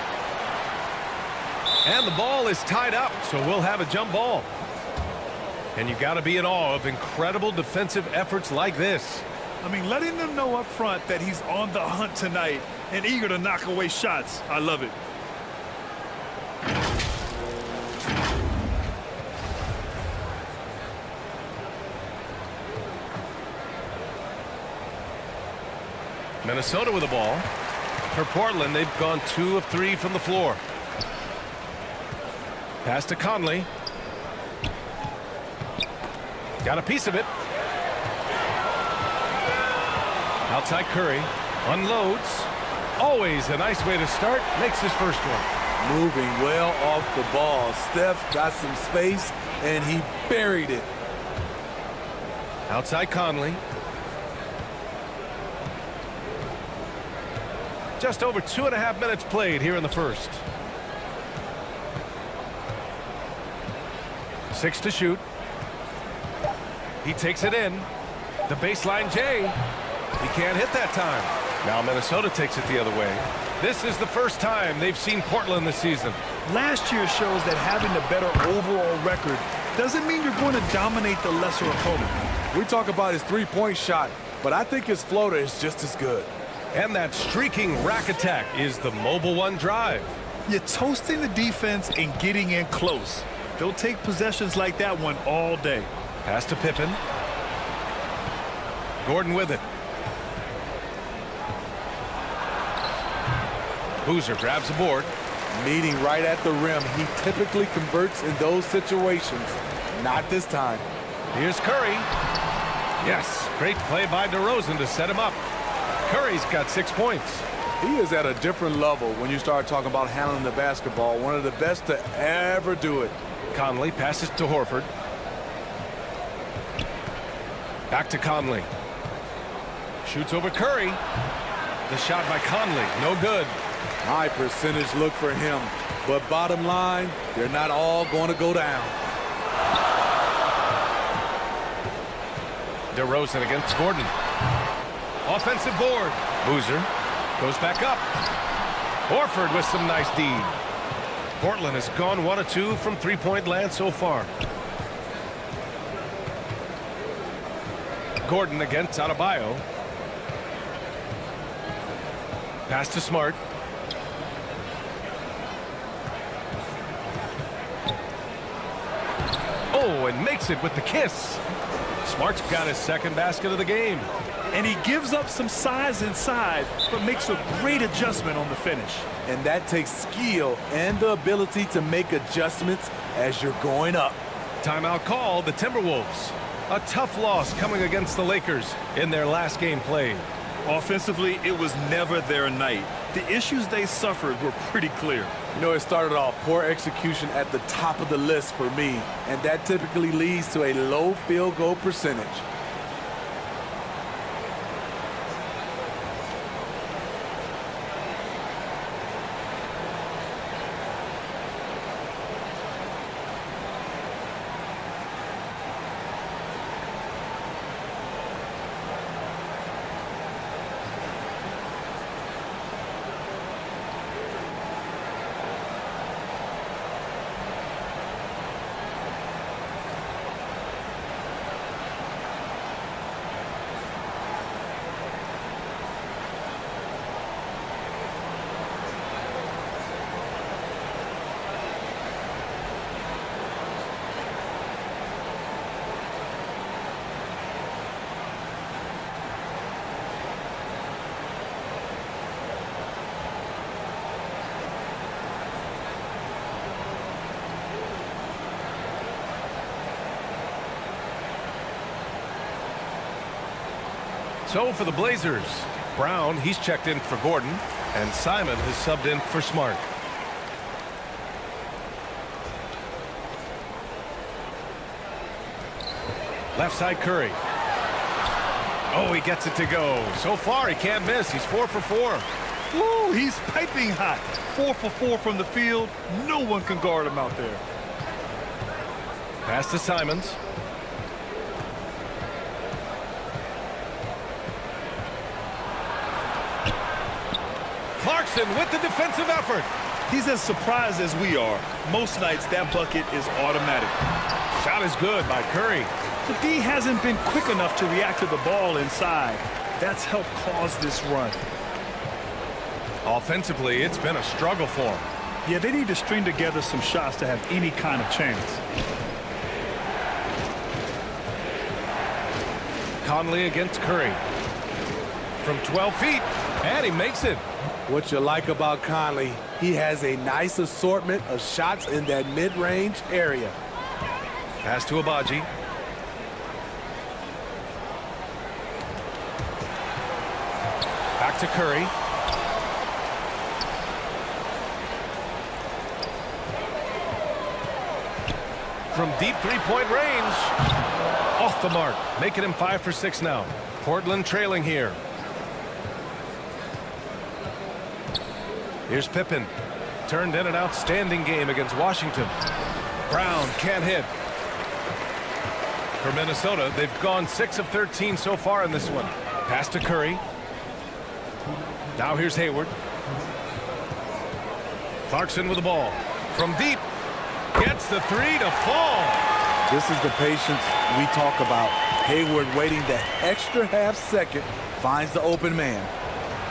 And the ball is tied up, so we'll have a jump ball. And you got to be in awe of incredible defensive efforts like this. I mean, letting them know up front that he's on the hunt tonight and eager to knock away shots. I love it. Minnesota with the ball. For Portland, they've gone 2 of 3 from the floor. Pass to Conley. Got a piece of it. Outside Curry. Unloads. Always a nice way to start. Makes his first one. Moving well off the ball. Steph got some space, and he buried it. Outside Conley. Just over 2.5 minutes played here in the first. 6 to shoot. He takes it in. The baseline J. He can't hit that time. Now Minnesota takes it the other way. This is the first time they've seen Portland this season. Last year shows that having a better overall record doesn't mean you're going to dominate the lesser opponent. We talk about his three-point shot, but I think his floater is just as good. And that streaking rack attack is the mobile one drive. You're toasting the defense and getting in close. They'll take possessions like that one all day. Pass to Pippen. Gordon with it. Boozer grabs the board. Meeting right at the rim. He typically converts in those situations. Not this time. Here's Curry. Yes, great play by DeRozan to set him up. Curry's got 6 points. He is at a different level when you start talking about handling the basketball. One of the best to ever do it. Conley passes to Horford. Back to Conley. Shoots over Curry. The shot by Conley, no good. High percentage look for him. But bottom line, they're not all going to go down. DeRozan against Gordon. Offensive board. Boozer goes back up. Horford with some nice D. Portland has gone 1 of 2 from three-point land so far. Gordon against Adebayo. Pass to Smart. Oh, and makes it with the kiss. Smart's got his second basket of the game. And he gives up some size inside, but makes a great adjustment on the finish. And that takes skill and the ability to make adjustments as you're going up. Timeout call, the Timberwolves. A tough loss coming against the Lakers in their last game played. Offensively, it was never their night. The issues they suffered were pretty clear. You know, it started off poor execution at the top of the list for me, and that typically leads to a low field goal percentage. So for the Blazers, Brown, he's checked in for Gordon, and Simon has subbed in for Smart. Left side Curry. Oh, he gets it to go. So far, he can't miss. He's 4 for 4. Woo, he's piping hot. 4 for 4 from the field. No one can guard him out there. Pass to Simons. Clarkson with the defensive effort. He's as surprised as we are. Most nights, that bucket is automatic. Shot is good by Curry. The D hasn't been quick enough to react to the ball inside. That's helped cause this run. Offensively, it's been a struggle for him. Yeah, they need to string together some shots to have any kind of chance. Conley against Curry. From 12 feet, and he makes it. What you like about Conley, he has a nice assortment of shots in that mid-range area. Pass to Abaji. Back to Curry. From deep three-point range. Off the mark, making him 5 for 6 now. Portland trailing here. Here's Pippen. Turned in an outstanding game against Washington. Brown can't hit. For Minnesota, they've gone 6 of 13 so far in this one. Pass to Curry. Now here's Hayward. Clarkson with the ball. From deep. Gets the three to fall. This is the patience we talk about. Hayward waiting that extra half second, finds the open man.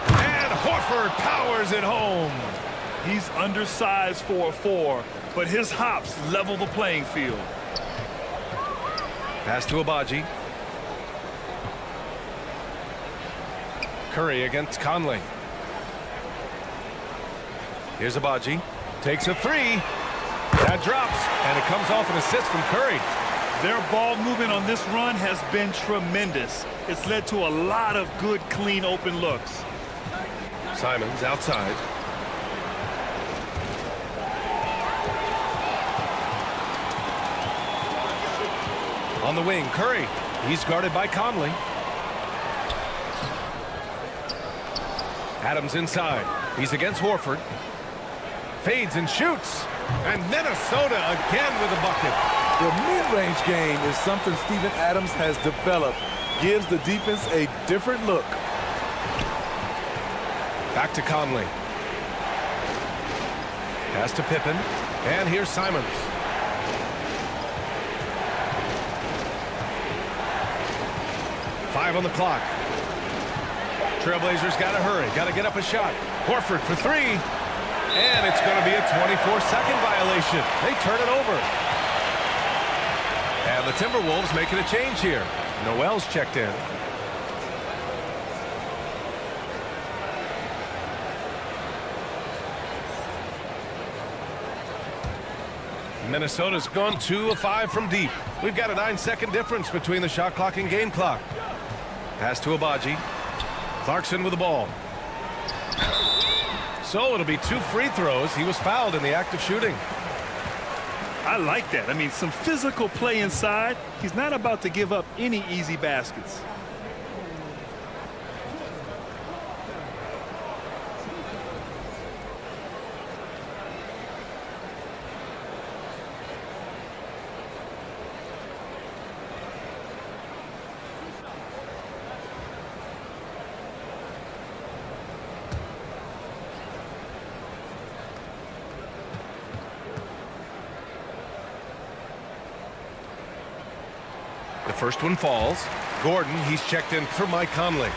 And Horford powers it home. He's undersized for a 4, but his hops level the playing field. Pass to Abaji. Curry against Conley. Here's Abaji. Takes a three. That drops, and it comes off an assist from Curry. Their ball movement on this run has been tremendous. It's led to a lot of good, clean, open looks. Simons outside. On the wing, Curry. He's guarded by Conley. Adams inside. He's against Horford. Fades and shoots. And Minnesota again with a bucket. The mid-range game is something Steven Adams has developed. Gives the defense a different look. Back to Conley. Pass to Pippen. And here's Simons. Five on the clock. Trailblazers got to hurry. Got to get up a shot. Horford for three. And it's going to be a 24-second violation. They turn it over. And the Timberwolves making a change here. Noel's checked in. Minnesota's gone 2 of 5 from deep. We've got a 9-second difference between the shot clock and game clock. Pass to Abaji. Clarkson with the ball. So it'll be 2 free throws. He was fouled in the act of shooting. I like that. I mean, some physical play inside. He's not about to give up any easy baskets. The first one falls. Gordon, he's checked in for Mike Conley.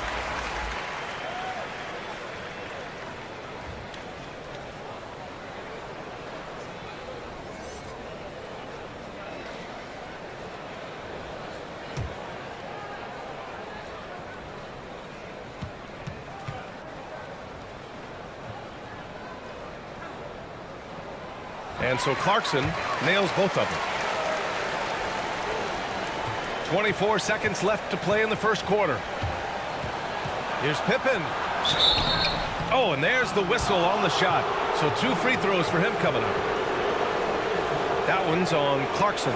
And so Clarkson nails both of them. 24 seconds left to play in the first quarter. Here's Pippen. Oh, and there's the whistle on the shot. So 2 free throws for him coming up. That one's on Clarkson.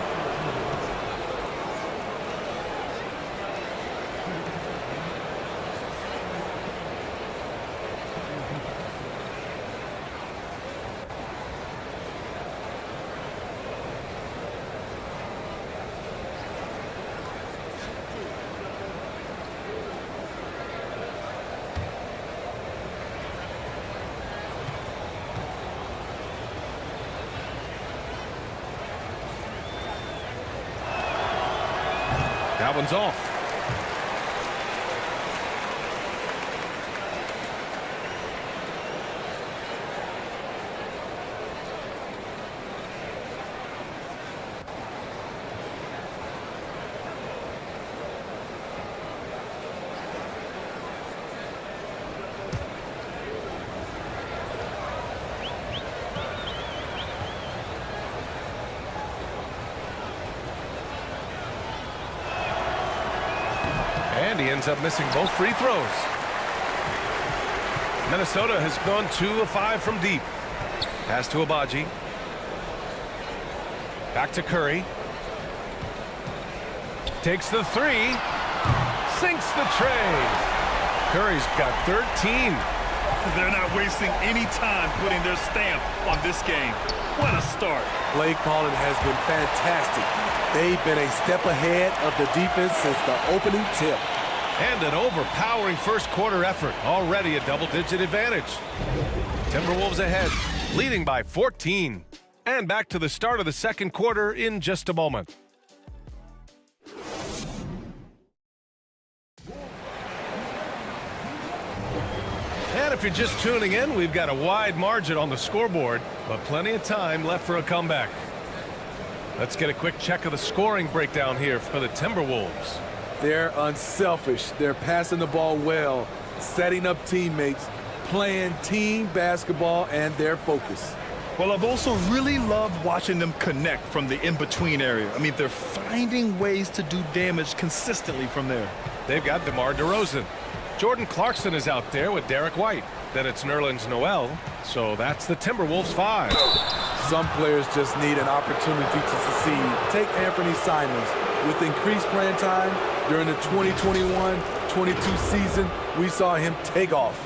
That one's off. And he ends up missing both free throws. Minnesota has gone 2 of 5 from deep. Pass to Abaji. Back to Curry. Takes the 3. Sinks the tray. Curry's got 13. They're not wasting any time putting their stamp on this game. What a start. Play calling has been fantastic. They've been a step ahead of the defense since the opening tip. And an overpowering first quarter effort. Already a double-digit advantage. Timberwolves ahead, leading by 14. And back to the start of the second quarter in just a moment. And if you're just tuning in, we've got a wide margin on the scoreboard, but plenty of time left for a comeback. Let's get a quick check of the scoring breakdown here for the Timberwolves. They're unselfish. They're passing the ball well, setting up teammates, playing team basketball, and their focus. Well, I've also really loved watching them connect from the in-between area. I mean, they're finding ways to do damage consistently from there. They've got DeMar DeRozan. Jordan Clarkson is out there with Derek White. Then it's Nerlens Noel. So that's the Timberwolves 5. Some players just need an opportunity to succeed. Take Anthony Simons. With increased playing time during the 2021-22 season, we saw him take off.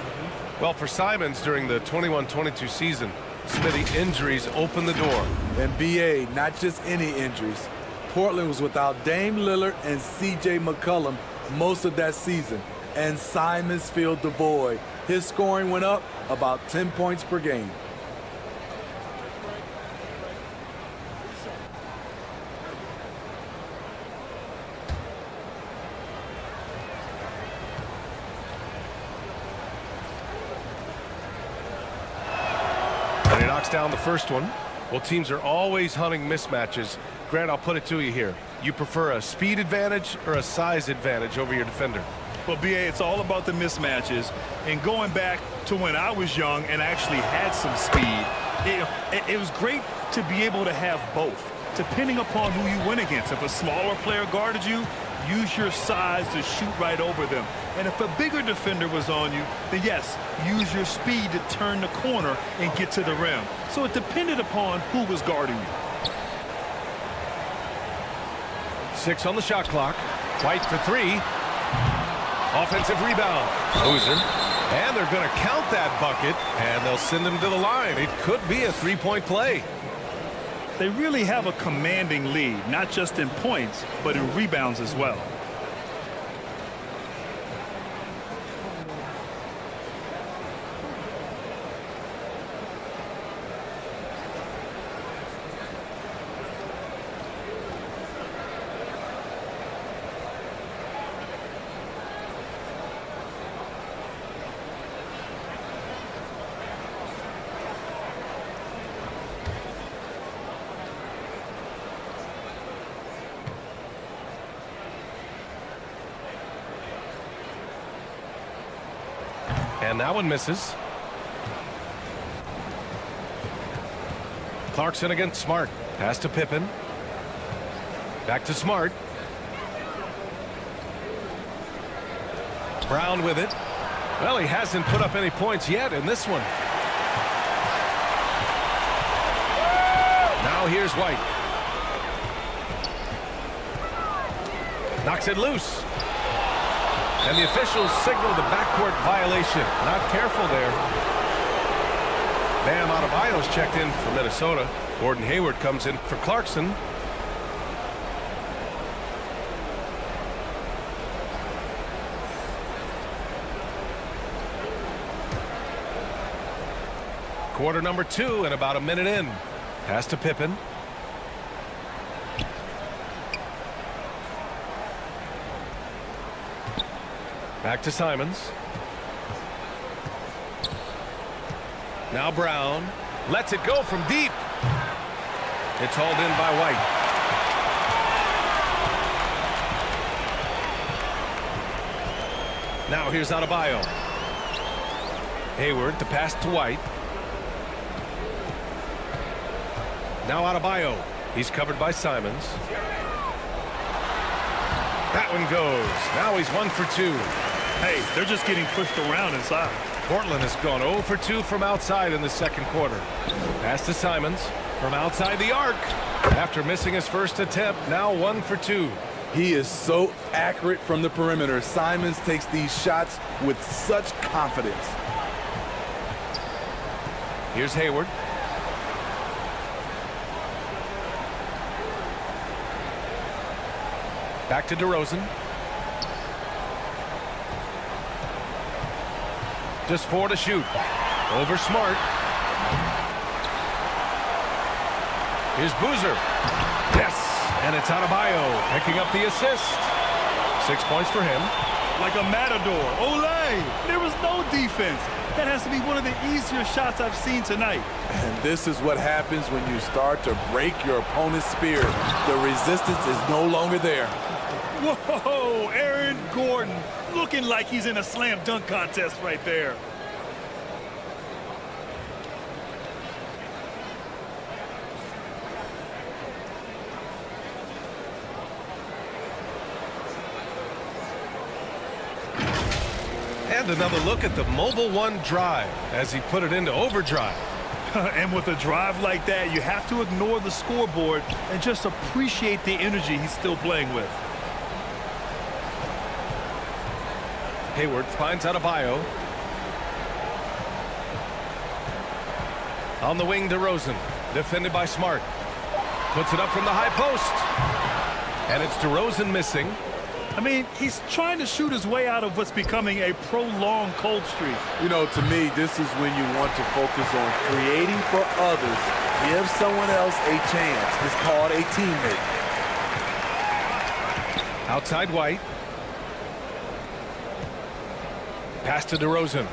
Well, for Simons during the 21-22 season, Smitty, injuries opened the door. And BA, not just any injuries. Portland was without Dame Lillard and CJ McCollum most of that season, and Simons filled the void. His scoring went up about 10 points per game. And he knocks down the first one. Well, teams are always hunting mismatches. Grant, I'll put it to you here. You prefer a speed advantage or a size advantage over your defender? Well, BA, it's all about the mismatches. And going back to when I was young and actually had some speed, it was great to be able to have both, depending upon who you went against. If a smaller player guarded you, use your size to shoot right over them. And if a bigger defender was on you, then yes, use your speed to turn the corner and get to the rim. So it depended upon who was guarding you. 6 on the shot clock. White for 3. Offensive rebound. Boozer. And they're going to count that bucket, and they'll send him to the line. It could be a three-point play. They really have a commanding lead, not just in points, but in rebounds as well. And that one misses. Clarkson against Smart. Pass to Pippen. Back to Smart. Brown with it. Well, he hasn't put up any points yet in this one. Now here's White. Knocks it loose. And the officials signal the backcourt violation. Not careful there. Bam Adebayo's checked in for Minnesota. Gordon Hayward comes in for Clarkson. Quarter number 2 and about a minute in. Pass to Pippen. Back to Simons. Now Brown lets it go from deep. It's hauled in by White. Now here's Adebayo. Hayward to pass to White. Now Adebayo. He's covered by Simons. That one goes. Now he's 1 for 2. Hey, they're just getting pushed around inside. Portland has gone 0 for 2 from outside in the second quarter. Pass to Simons from outside the arc. After missing his first attempt, now 1 for 2. He is so accurate from the perimeter. Simons takes these shots with such confidence. Here's Hayward. Back to DeRozan. Just 4 to shoot. Over Smart. Here's Boozer. Yes, and it's Adebayo picking up the assist. 6 points for him. Like a matador. Olay! There was no defense. That has to be one of the easier shots I've seen tonight. And this is what happens when you start to break your opponent's spirit. The resistance is no longer there. Whoa, Aaron Gordon looking like he's in a slam dunk contest right there. And another look at the Mobile One drive as he put it into overdrive. And with a drive like that, you have to ignore the scoreboard and just appreciate the energy he's still playing with. Hayward finds Adebayo. On the wing, DeRozan, defended by Smart. Puts it up from the high post. And it's DeRozan missing. I mean, he's trying to shoot his way out of what's becoming a prolonged cold streak. You know, to me, this is when you want to focus on creating for others. Give someone else a chance. It's called a teammate. Outside White. Pass to DeRozan.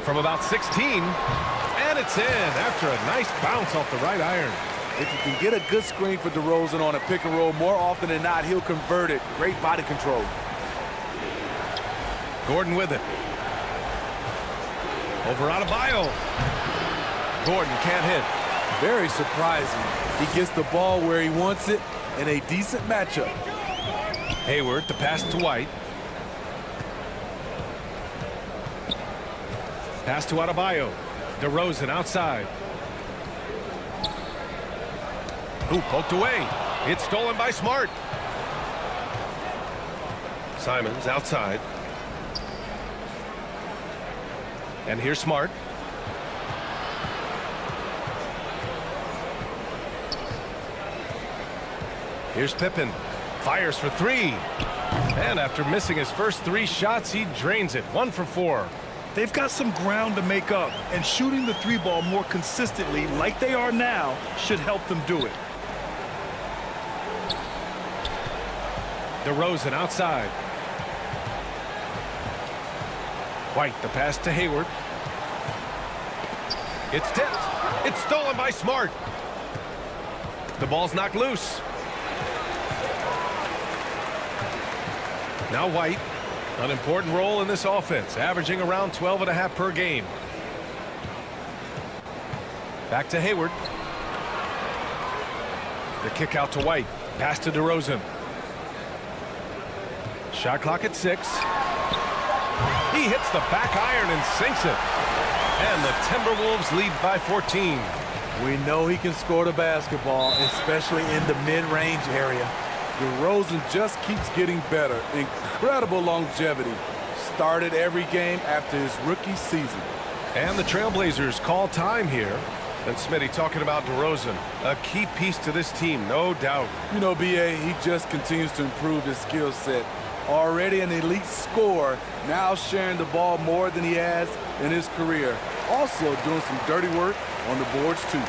From about 16. And it's in after a nice bounce off the right iron. If you can get a good screen for DeRozan on a pick and roll, more often than not, he'll convert it. Great body control. Gordon with it. Over Adebayo. Gordon can't hit. Very surprising. He gets the ball where he wants it in a decent matchup. Hayward to pass to White. Pass to Adebayo. DeRozan outside. Ooh, poked away. It's stolen by Smart. Simons outside. And here's Smart. Here's Pippen. Fires for 3. And after missing his first 3 shots, he drains it. 1 for 4. They've got some ground to make up, and shooting the 3-ball more consistently like they are now should help them do it. DeRozan outside. White, the pass to Hayward. It's tipped. It's stolen by Smart. The ball's knocked loose. Now White, an important role in this offense, averaging around 12.5 per game. Back to Hayward. The kick out to White. Pass to DeRozan. Shot clock at 6. He hits the back iron and sinks it. And the Timberwolves lead by 14. We know he can score the basketball, especially in the mid-range area. DeRozan just keeps getting better. Incredible longevity. Started every game after his rookie season. And the Trailblazers call time here. And Smitty talking about DeRozan, a key piece to this team, no doubt. You know, B.A., he just continues to improve his skill set. Already an elite scorer, now sharing the ball more than he has in his career. Also doing some dirty work on the boards, too.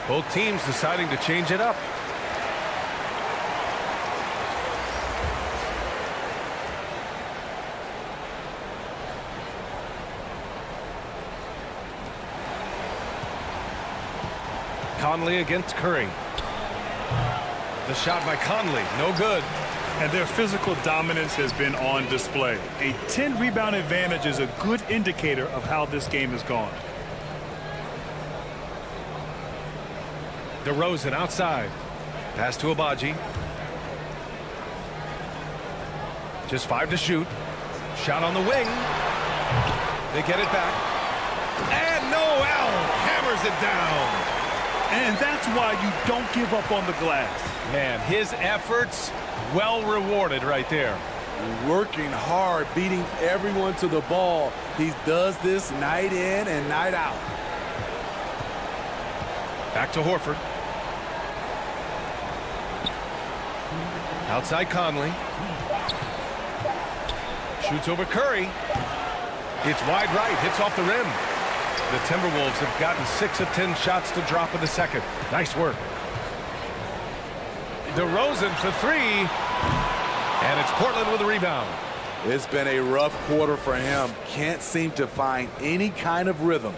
Both teams deciding to change it up. Conley against Curry. The shot by Conley, no good. And their physical dominance has been on display. A 10-rebound advantage is a good indicator of how this game has gone. DeRozan outside. Pass to Abaji. Just 5 to shoot. Shot on the wing. They get it back. And Noel hammers it down. And that's why you don't give up on the glass. Man, his efforts well rewarded right there. Working hard, beating everyone to the ball. He does this night in and night out. Back to Horford. Outside Conley. Shoots over Curry. It's wide right, hits off the rim. The Timberwolves have gotten 6 of 10 shots to drop in the second. Nice work. DeRozan for 3. And it's Portland with a rebound. It's been a rough quarter for him. Can't seem to find any kind of rhythm.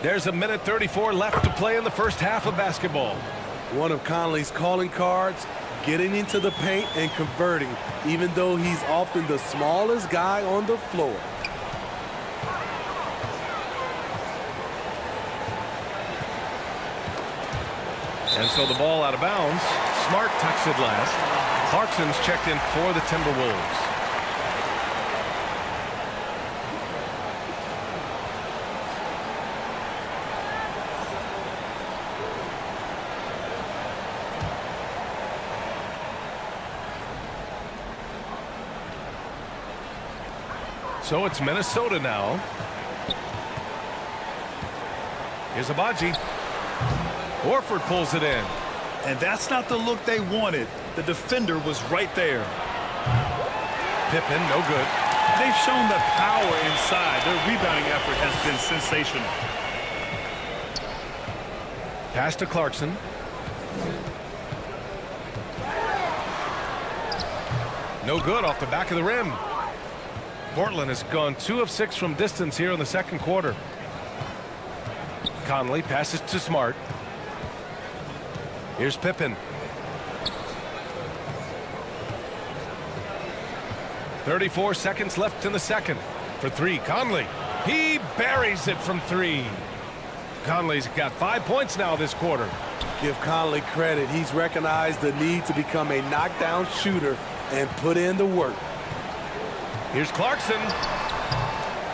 There's a minute 34 left to play in the first half of basketball. One of Conley's calling cards, getting into the paint and converting, even though he's often the smallest guy on the floor. And so the ball out of bounds. Smart tucks it last. Clarkson's checked in for the Timberwolves. So it's Minnesota now. Here's Abaji. Horford pulls it in. And that's not the look they wanted. The defender was right there. Pippen, no good. They've shown the power inside. Their rebounding effort has been sensational. Pass to Clarkson. No good off the back of the rim. Portland has gone 2 of 6 from distance here in the second quarter. Conley passes to Smart. Here's Pippen. 34 seconds left in the second. For 3, Conley. He buries it from 3. Conley's got 5 points now this quarter. Give Conley credit. He's recognized the need to become a knockdown shooter and put in the work. Here's Clarkson.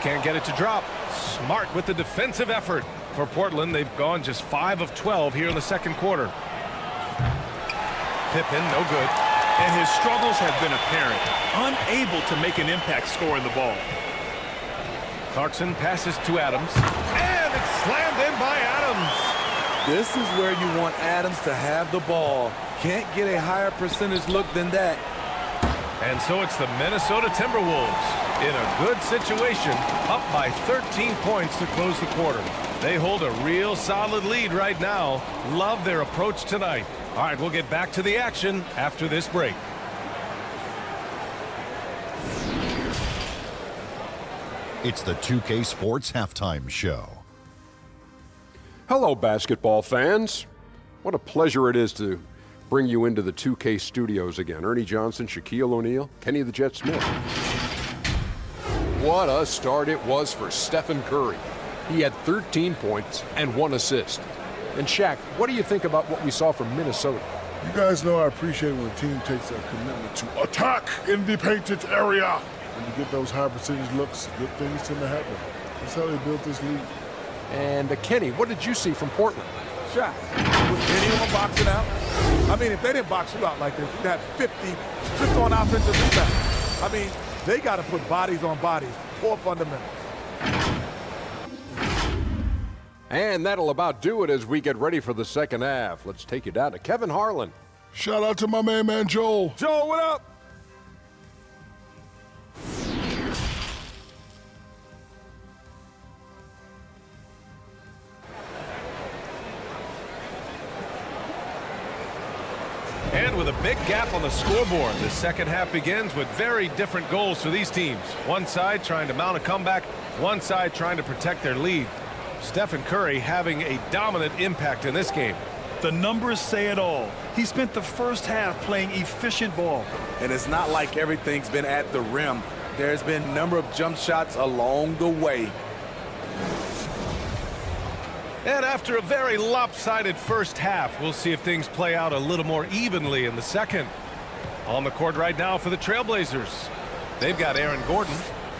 Can't get it to drop. Smart with the defensive effort. For Portland, they've gone just 5 of 12 here in the second quarter. Pippen, no good. And his struggles have been apparent. Unable to make an impact scoring the ball. Clarkson passes to Adams. And it's slammed in by Adams. This is where you want Adams to have the ball. Can't get a higher percentage look than that. And so it's the Minnesota Timberwolves in a good situation, up by 13 points to close the quarter. They hold a real solid lead right now. Love their approach tonight. All right, we'll get back to the action after this break. It's the 2K Sports Halftime Show. Hello, basketball fans. What a pleasure it is to bring you into the 2K studios again. Ernie Johnson, Shaquille O'Neal, Kenny the Jet Smith. What a start it was for Stephen Curry. He had 13 points and 1 assist. And Shaq, what do you think about what we saw from Minnesota? You guys know I appreciate when a team takes a commitment to attack in the painted area. When you get those high percentage looks, good things tend to happen. That's how they built this league. And Kenny, what did you see from Portland? Shaq, was anyone boxing out? I mean, if they didn't box you out like this, you'd have 50 just on offensive rebounds. I mean, they got to put bodies on bodies, poor fundamentals. And that'll about do it as we get ready for the second half. Let's take you down to Kevin Harlan. Shout out to my main man, Joel. Joel, what up? And with a big gap on the scoreboard, the second half begins with very different goals for these teams. One side trying to mount a comeback, one side trying to protect their lead. Stephen Curry having a dominant impact in this game. The numbers say it all. He spent the first half playing efficient ball. And it's not like everything's been at the rim. There's been a number of jump shots along the way. And after a very lopsided first half, we'll see if things play out a little more evenly in the second. On the court right now for the Trailblazers. They've got Aaron Gordon,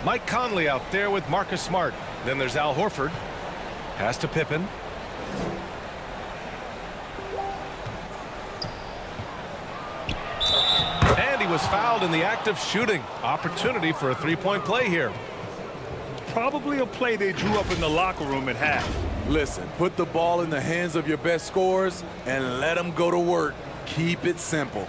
Mike Conley out there with Marcus Smart. Then there's Al Horford. Pass to Pippen. And he was fouled in the act of shooting. Opportunity for a three-point play here. Probably a play they drew up in the locker room at half. Listen, put the ball in the hands of your best scorers and let them go to work. Keep it simple.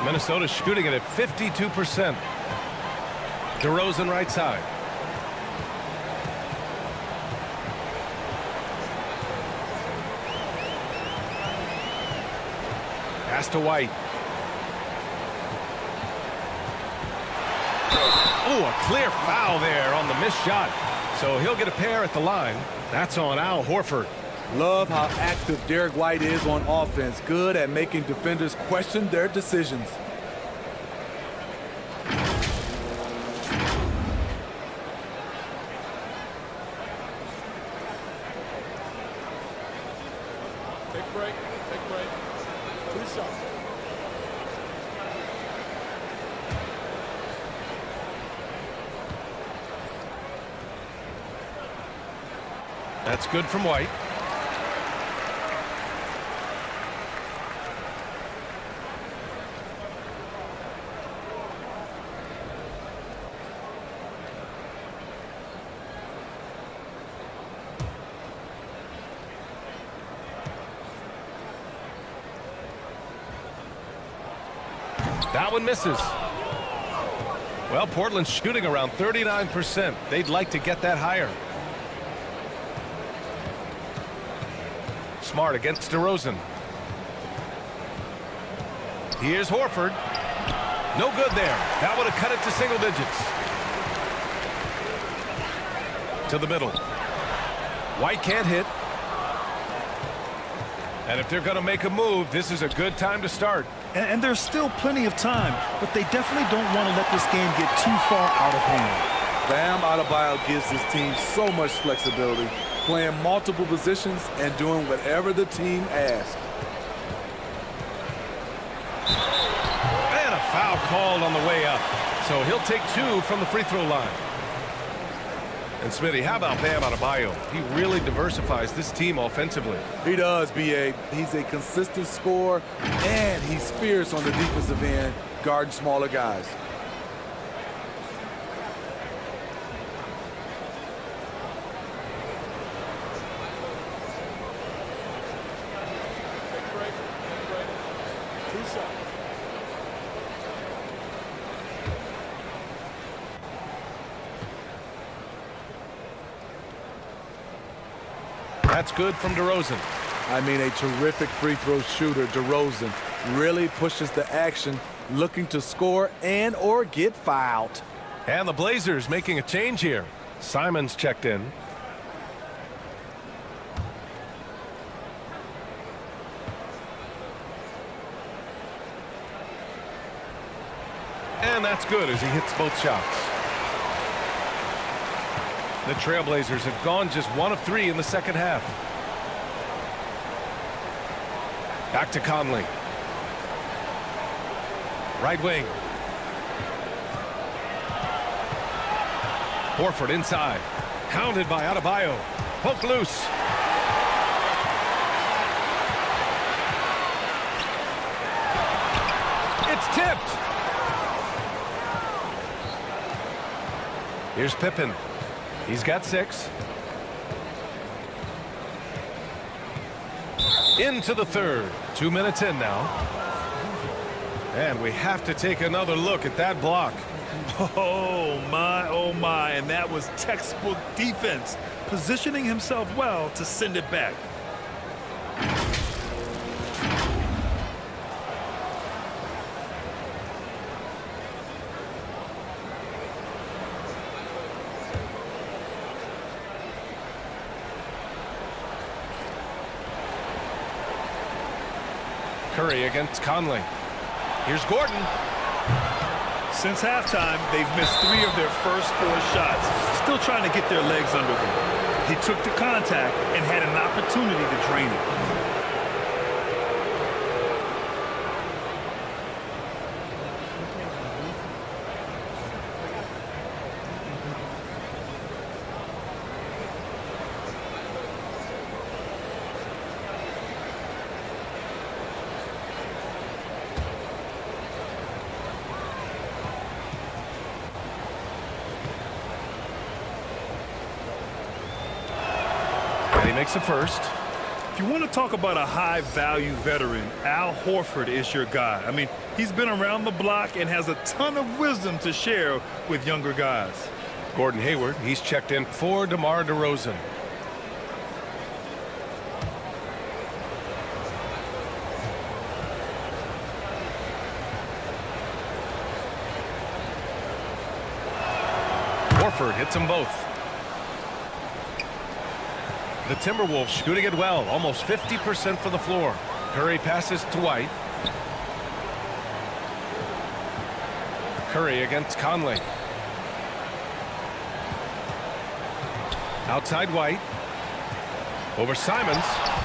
Minnesota shooting it at 52%. DeRozan right side. Pass to White. Oh, a clear foul there on the missed shot. So he'll get a pair at the line. That's on Al Horford. Love how active Derek White is on offense. Good at making defenders question their decisions. Take a break. Take a break. 2 shots. That's good from White. That one misses. Well, Portland's shooting around 39%. They'd like to get that higher. Smart against DeRozan. Here's Horford. No good there. That would have cut it to single digits. To the middle. White can't hit. And if they're going to make a move, this is a good time to start. And there's still plenty of time, but they definitely don't want to let this game get too far out of hand. Bam Adebayo gives his team so much flexibility, playing multiple positions and doing whatever the team asks. And a foul called on the way up. So he'll take 2 from the free throw line. And Smitty, how about Bam Adebayo? He really diversifies this team offensively. He does, B.A. He's a consistent scorer, and he's fierce on the defensive end, guarding smaller guys. Take a break. Take a break. 2 shots. That's good from DeRozan. I mean, a terrific free throw shooter. DeRozan really pushes the action, looking to score and or get fouled. And the Blazers making a change here. Simons checked in. And that's good as he hits both shots. The Trailblazers have gone just 1 of 3 in the second half. Back to Conley. Right wing. Horford inside. Hounded by Adebayo. Poke loose. tipped. Here's Pippen. He's got 6. Into the third. 2 minutes in now. And we have to take another look at that block. Oh, my. And that was textbook defense, positioning himself well to send it back. Curry against Conley. Here's Gordon. Since halftime, they've missed 3 of their first 4 shots, still trying to get their legs under them. He took the contact and had an opportunity to drain it. He makes the first. If you want to talk about a high-value veteran, Al Horford is your guy. I mean, he's been around the block and has a ton of wisdom to share with younger guys. Gordon Hayward, he's checked in for DeMar DeRozan. Horford hits them both. The Timberwolves shooting it well, almost 50% for the floor. Curry passes to White. Curry against Conley. Outside White. Over Simons.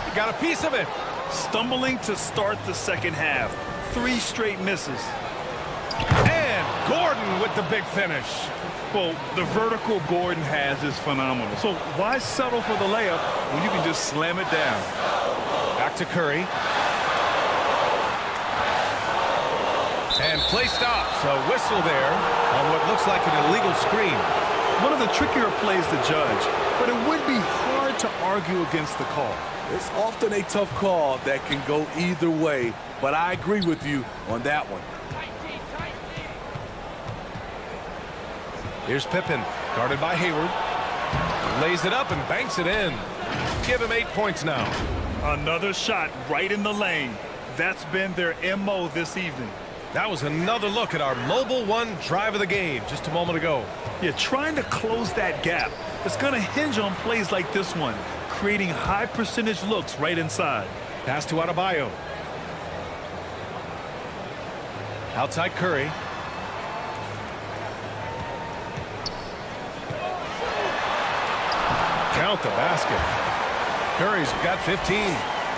He got a piece of it. Stumbling to start the second half. 3 straight misses. And Gordon with the big finish. Well, the vertical Gordon has is phenomenal. So why settle for the layup when you can just slam it down? Back to Curry. And play stops. A whistle there on what looks like an illegal screen. One of the trickier plays to judge, but it would be hard to argue against the call. It's often a tough call that can go either way, but I agree with you on that one. Here's Pippen, guarded by Hayward. Lays it up and banks it in. Give him 8 points now. Another shot right in the lane. That's been their MO this evening. That was another look at our Mobile One drive of the game just a moment ago. Yeah, trying to close that gap. It's going to hinge on plays like this one, creating high percentage looks right inside. Pass to Adebayo. Outside Curry. Count the basket. Curry's got 15.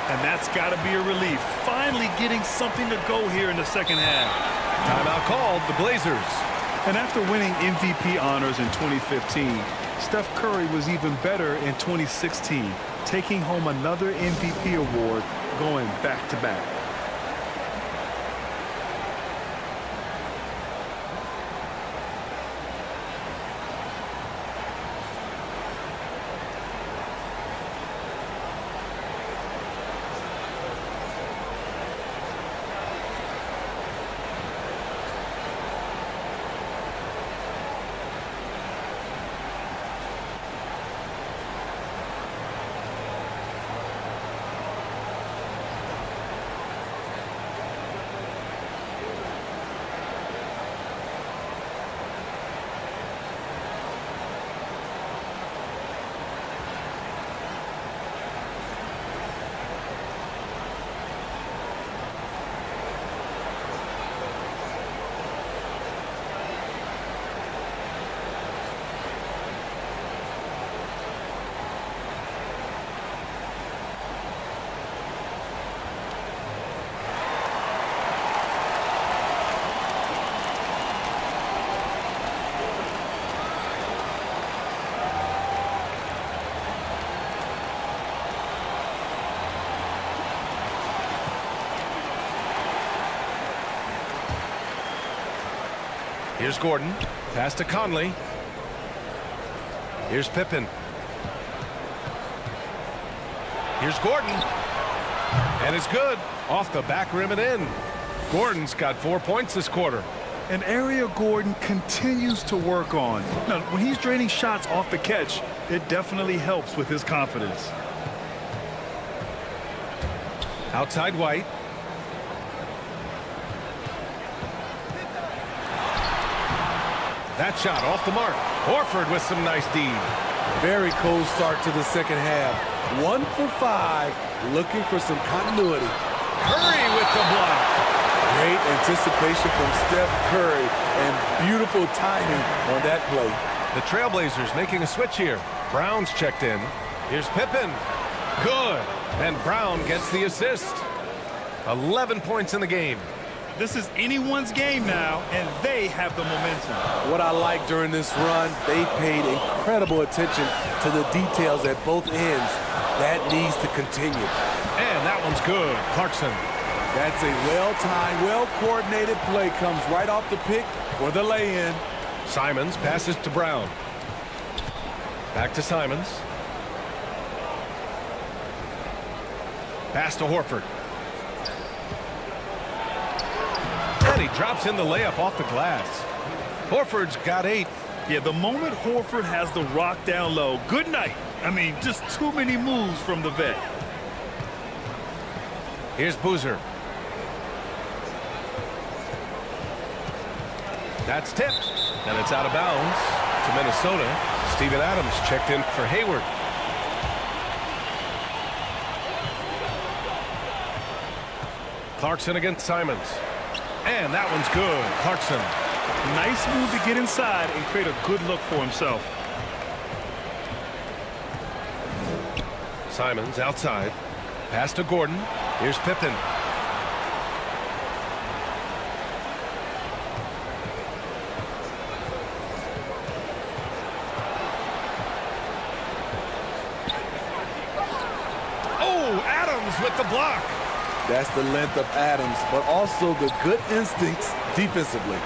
And that's got to be a relief. Finally getting something to go here in the second half. Timeout called, the Blazers. And after winning MVP honors in 2015, Steph Curry was even better in 2016, taking home another MVP award, going back-to-back. Here's Gordon. Pass to Conley. Here's Pippen. Here's Gordon. And it's good. Off the back rim and in. Gordon's got 4 points this quarter. An area Gordon continues to work on. Now, when he's draining shots off the catch, it definitely helps with his confidence. Outside White. That shot off the mark. Horford with some nice D. Very cold start to the second half. 1 for 5, looking for some continuity. Curry with the block. Great anticipation from Steph Curry and beautiful timing on that play. The Trailblazers making a switch here. Brown's checked in. Here's Pippen. Good. And Brown gets the assist. 11 points in the game. This is anyone's game now, and they have the momentum. What I like during this run, they paid incredible attention to the details at both ends. That needs to continue. And that one's good. Clarkson. That's a well-timed, well-coordinated play. Comes right off the pick for the lay-in. Simons passes to Brown. Back to Simons. Pass to Horford. And he drops in the layup off the glass. Horford's got 8. Yeah, the moment Horford has the rock down low, good night. I mean, just too many moves from the vet. Here's Boozer. That's tipped, and it's out of bounds to Minnesota. Steven Adams checked in for Hayward. Clarkson against Simons. And that one's good. Clarkson. Nice move to get inside and create a good look for himself. Simons outside. Pass to Gordon. Here's Pippen. Oh, Adams with the block. That's the length of Adams, but also the good instincts defensively.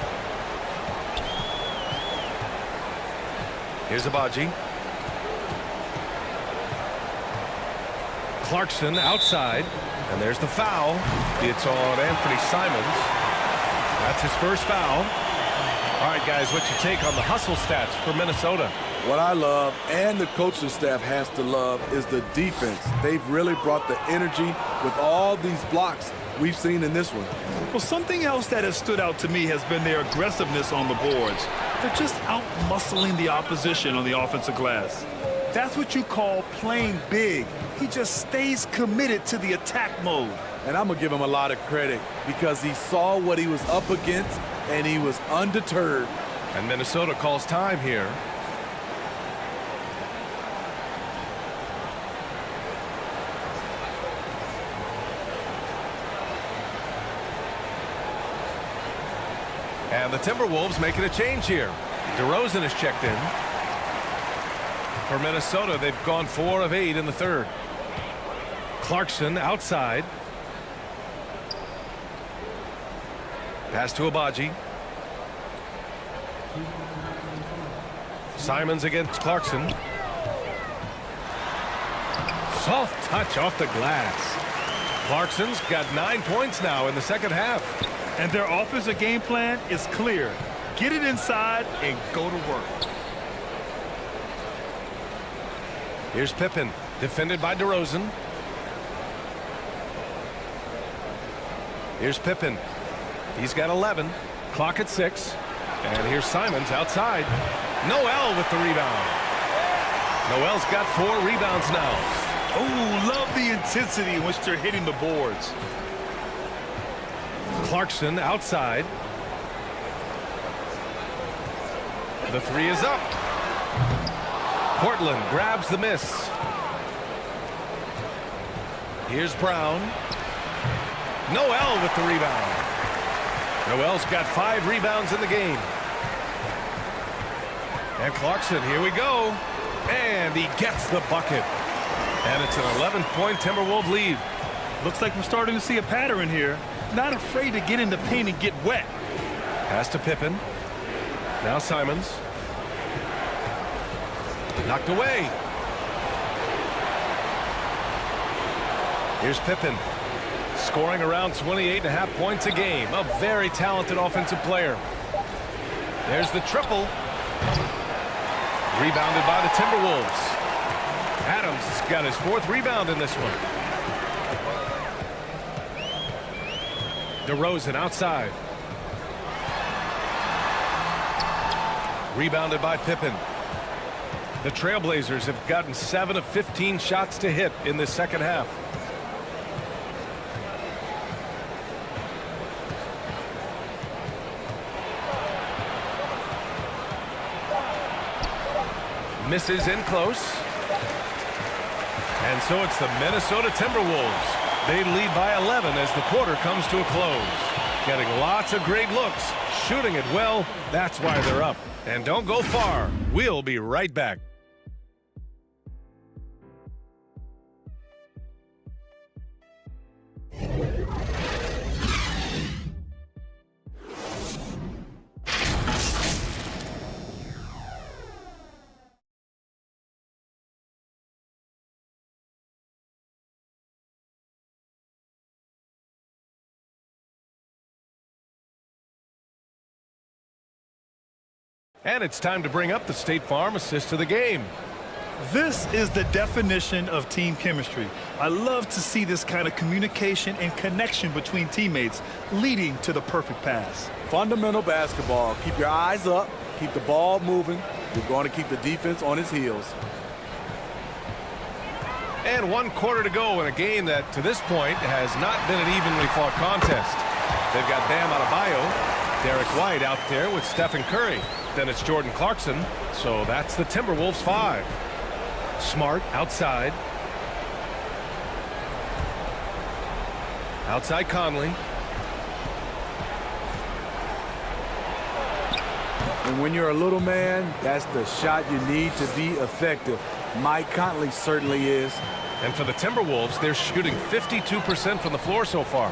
Here's Abaji. Clarkson outside, and there's the foul. It's on Anthony Simons. That's his first foul. All right, guys, what's your take on the hustle stats for Minnesota? What I love, and the coaching staff has to love, is the defense. They've really brought the energy with all these blocks we've seen in this one. Well, something else that has stood out to me has been their aggressiveness on the boards. They're just out-muscling the opposition on the offensive glass. That's what you call playing big. He just stays committed to the attack mode. And I'm going to give him a lot of credit because he saw what he was up against, and he was undeterred. And Minnesota calls time here. And the Timberwolves making a change here. DeRozan is checked in. For Minnesota, they've gone 4 of 8 in the third. Clarkson outside. Pass to Abaji. Simons against Clarkson. Soft touch off the glass. Clarkson's got 9 points now in the second half. And their offensive game plan is clear. Get it inside and go to work. Here's Pippen, defended by DeRozan. Here's Pippen. He's got 11. Clock at 6. And here's Simons outside. Noel with the rebound. Noel's got 4 rebounds now. Oh, love the intensity in which they're hitting the boards. Clarkson outside. The 3 is up. Portland grabs the miss. Here's Brown. Noel with the rebound. Noel's got 5 rebounds in the game. And Clarkson, here we go. And he gets the bucket. And it's an 11-point Timberwolves lead. Looks like we're starting to see a pattern here. Not afraid to get in the paint and get wet. Pass to Pippen. Now Simons. Knocked away. Here's Pippen. Scoring around 28.5 points a game. A very talented offensive player. There's the triple. Rebounded by the Timberwolves. Adams has got his 4th rebound in this one. DeRozan outside. Rebounded by Pippen. The Trailblazers have gotten 7 of 15 shots to hit in this second half. Misses in close. And so it's the Minnesota Timberwolves. They lead by 11 as the quarter comes to a close. Getting lots of great looks, shooting it well. That's why they're up. And don't go far. We'll be right back. And it's time to bring up the State Farm assist of the game. This is the definition of team chemistry. I love to see this kind of communication and connection between teammates leading to the perfect pass. Fundamental basketball. Keep your eyes up. Keep the ball moving. You're going to keep the defense on its heels. And 1 quarter to go in a game that, to this point, has not been an evenly fought contest. They've got Bam Adebayo, Derek White out there with Stephen Curry. Then it's Jordan Clarkson, so that's the Timberwolves 5. Smart outside. Outside Conley. And when you're a little man, that's the shot you need to be effective. Mike Conley certainly is. And for the Timberwolves, they're shooting 52% from the floor so far.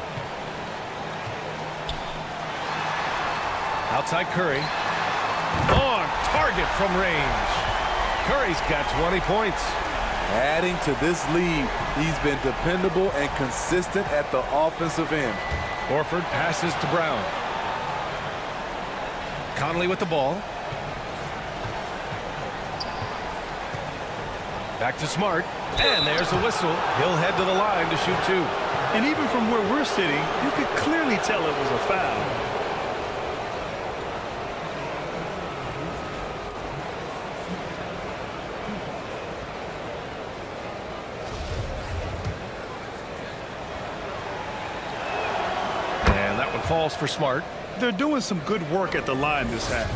Outside Curry. On target from range. Curry's got 20 points. Adding to this lead, he's been dependable and consistent at the offensive end. Horford passes to Brown. Conley with the ball. Back to Smart. And there's a whistle. He'll head to the line to shoot 2. And even from where we're sitting, you could clearly tell it was a foul. Falls for Smart. They're doing some good work at the line this half.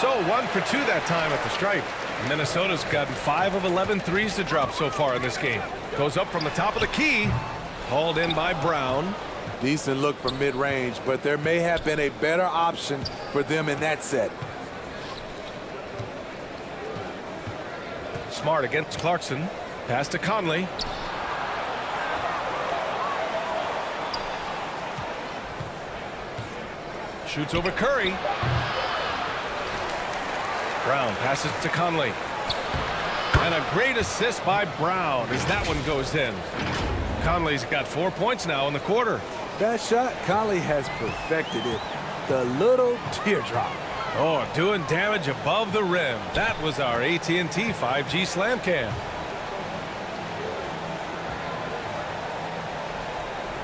So 1 for 2 that time at the stripe. Minnesota's gotten 5 of 11 threes to drop so far in this game. Goes up from the top of the key. Hauled in by Brown. Decent look from mid-range, but there may have been a better option for them in that set. Smart against Clarkson. Pass to Conley. Shoots over Curry. Brown passes to Conley. And a great assist by Brown as that one goes in. Conley's got 4 points now in the quarter. That shot, Conley has perfected it. The little teardrop. Oh, doing damage above the rim. That was our AT&T 5G slam cam.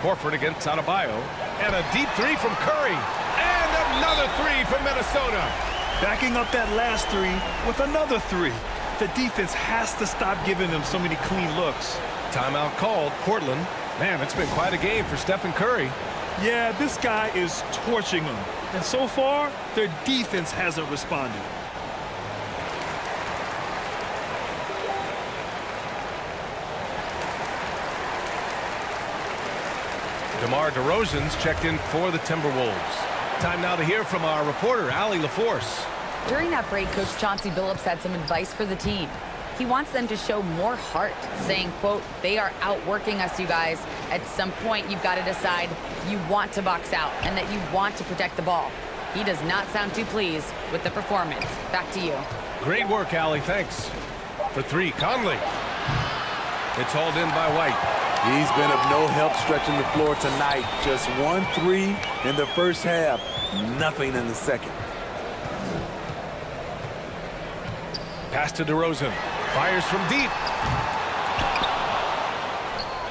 Horford against Adebayo. And a deep 3 from Curry. And another 3 from Minnesota. Backing up that last 3 with another 3. The defense has to stop giving them so many clean looks. Timeout called. Portland. Man, it's been quite a game for Stephen Curry. Yeah, this guy is torching them. And so far, their defense hasn't responded. DeMar DeRozan's checked in for the Timberwolves. Time now to hear from our reporter, Allie LaForce. During that break, Coach Chauncey Billups had some advice for the team. He wants them to show more heart, saying, quote, "They are outworking us, you guys. At some point, you've got to decide you want to box out and that you want to protect the ball." He does not sound too pleased with the performance. Back to you. Great work, Allie. Thanks. For three, Conley. It's hauled in by White. He's been of no help stretching the floor tonight. Just 1 3 in the first half. Nothing in the second. Pass to DeRozan. Fires from deep.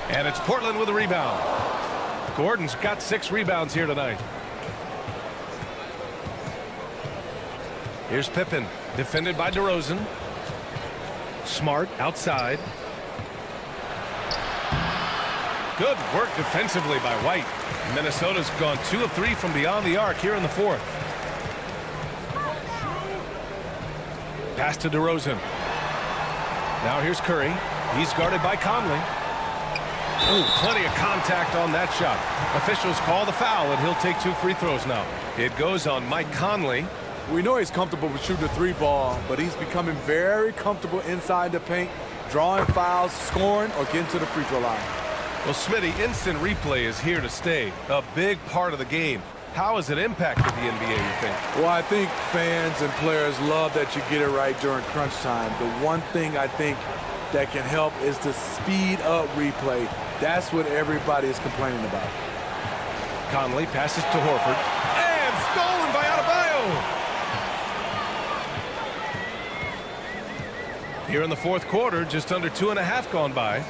And it's Portland with a rebound. Gordon's got 6 rebounds here tonight. Here's Pippen, defended by DeRozan. Smart outside. Good work defensively by White. Minnesota's gone 2 of 3 from beyond the arc here in the fourth. Pass to DeRozan. Now here's Curry. He's guarded by Conley. Ooh, plenty of contact on that shot. Officials call the foul, and he'll take 2 free throws now. It goes on Mike Conley. We know he's comfortable with shooting the 3 ball, but he's becoming very comfortable inside the paint, drawing fouls, scoring, or getting to the free throw line. Well, Smitty, instant replay is here to stay. A big part of the game. How has it impacted the NBA, you think? Well, I think fans and players love that you get it right during crunch time. The one thing I think that can help is to speed up replay. That's what everybody is complaining about. Conley passes to Horford. And stolen by Adebayo! Here in the fourth quarter, just under 2.5 gone by.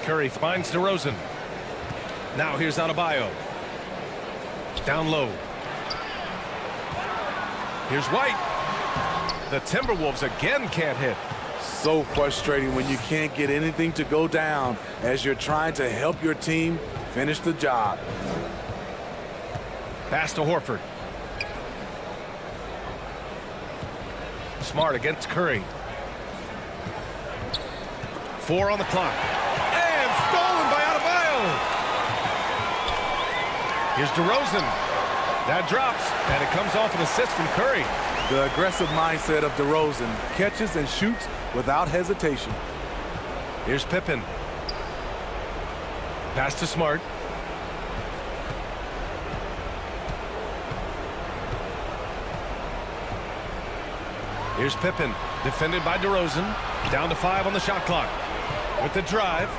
Curry finds DeRozan. Now here's Adebayo. Down low. Here's White. The Timberwolves again can't hit. So frustrating when you can't get anything to go down as you're trying to help your team finish the job. Pass to Horford. Smart against Curry. 4 on the clock. And stolen by Adebayo. Here's DeRozan. That drops, and it comes off an assist from Curry. The aggressive mindset of DeRozan catches and shoots without hesitation. Here's Pippen. Pass to Smart. Here's Pippen, defended by DeRozan. Down to 5 on the shot clock. With the drive.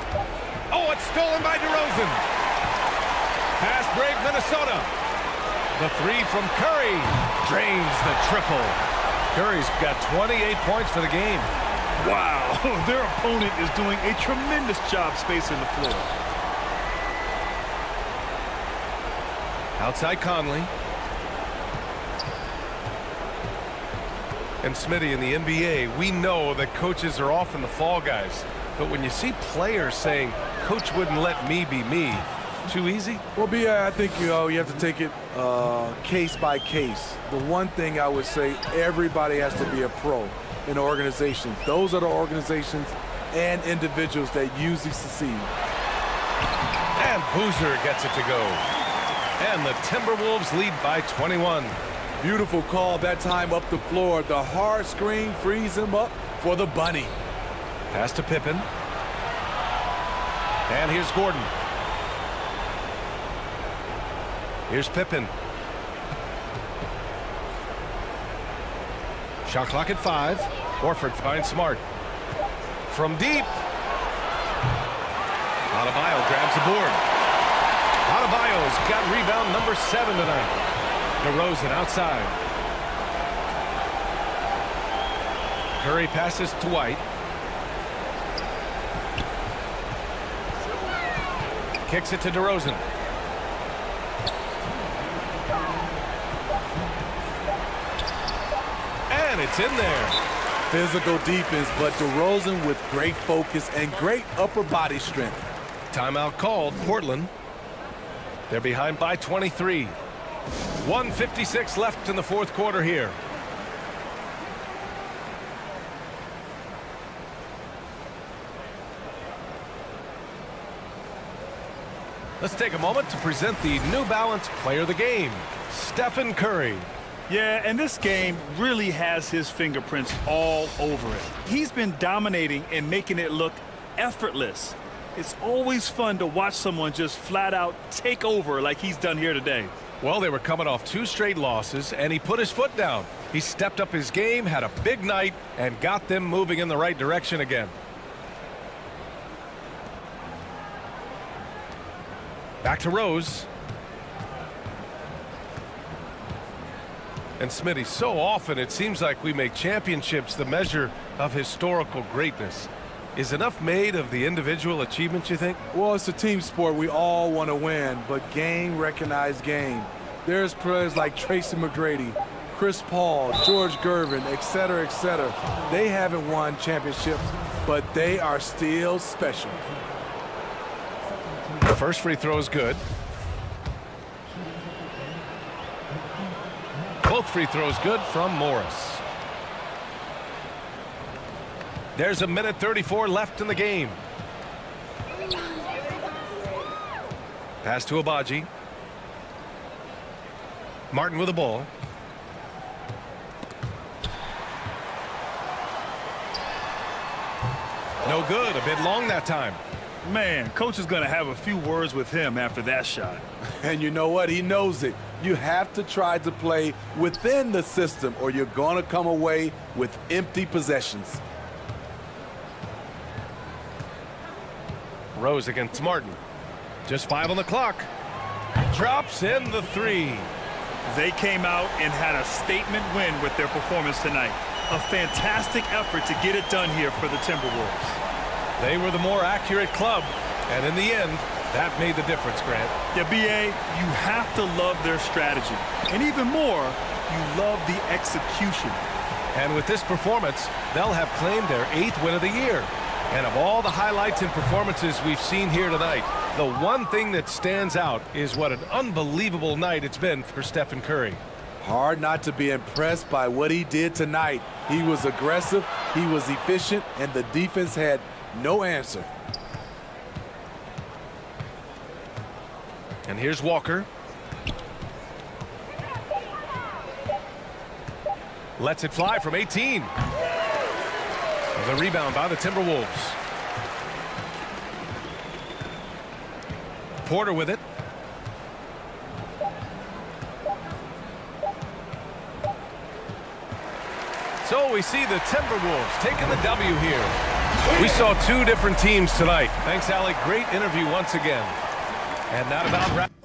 Oh, it's stolen by DeRozan. Fast break, Minnesota. The 3 from Curry drains the triple. Curry's got 28 points for the game. Wow, their opponent is doing a tremendous job spacing the floor. Outside Conley. And Smitty, in the NBA, we know that coaches are often the fall guys. But when you see players saying, "Coach wouldn't let me be me," too easy? Well, I think you have to take it case by case. The one thing I would say, everybody has to be a pro in organizations. Those are the organizations and individuals that usually succeed. And Boozer gets it to go. And the Timberwolves lead by 21. Beautiful call that time up the floor. The hard screen frees him up for the bunny. Pass to Pippen. And here's Gordon. Here's Pippen. Shot clock at 5. Horford finds Smart. From deep. Adebayo grabs the board. Adebayo's got rebound number 7 tonight. DeRozan outside. Curry passes to White. Kicks it to DeRozan. And it's in there. Physical defense, but DeRozan with great focus and great upper body strength. Timeout called. Portland. They're behind by 23. 1:56 left in the fourth quarter here. Let's take a moment to present the New Balance Player of the Game, Stephen Curry. Yeah, and this game really has his fingerprints all over it. He's been dominating and making it look effortless. It's always fun to watch someone just flat out take over like he's done here today. Well, they were coming off 2 straight losses, and he put his foot down. He stepped up his game, had a big night, and got them moving in the right direction again. Back to Rose. And Smitty, so often it seems like we make championships the measure of historical greatness. Is enough made of the individual achievements, you think? Well, it's a team sport. We all want to win, but game recognized game. There's players like Tracy McGrady, Chris Paul, George Gervin, etc., etc. They haven't won championships, but they are still special. The first free throw is good. Both free throws good from Morris. There's a minute 34 left in the game. Pass to Abaji. Martin with the ball. No good. A bit long that time. Man, coach is going to have a few words with him after that shot. And you know what? He knows it. You have to try to play within the system or you're going to come away with empty possessions. Rose against Martin. Just 5 on the clock. Drops in the 3. They came out and had a statement win with their performance tonight. A fantastic effort to get it done here for the Timberwolves. They were the more accurate club, and in the end, that made the difference, Grant. Yeah, B.A., you have to love their strategy. And even more, you love the execution. And with this performance, they'll have claimed their 8th win of the year. And of all the highlights and performances we've seen here tonight, the one thing that stands out is what an unbelievable night it's been for Stephen Curry. Hard not to be impressed by what he did tonight. He was aggressive, he was efficient, and the defense had no answer. And here's Walker. Lets it fly from 18. The rebound by the Timberwolves. Porter with it. So we see the Timberwolves taking the W here. We saw 2 different teams tonight. Thanks, Alec. Great interview once again. And that about wraps.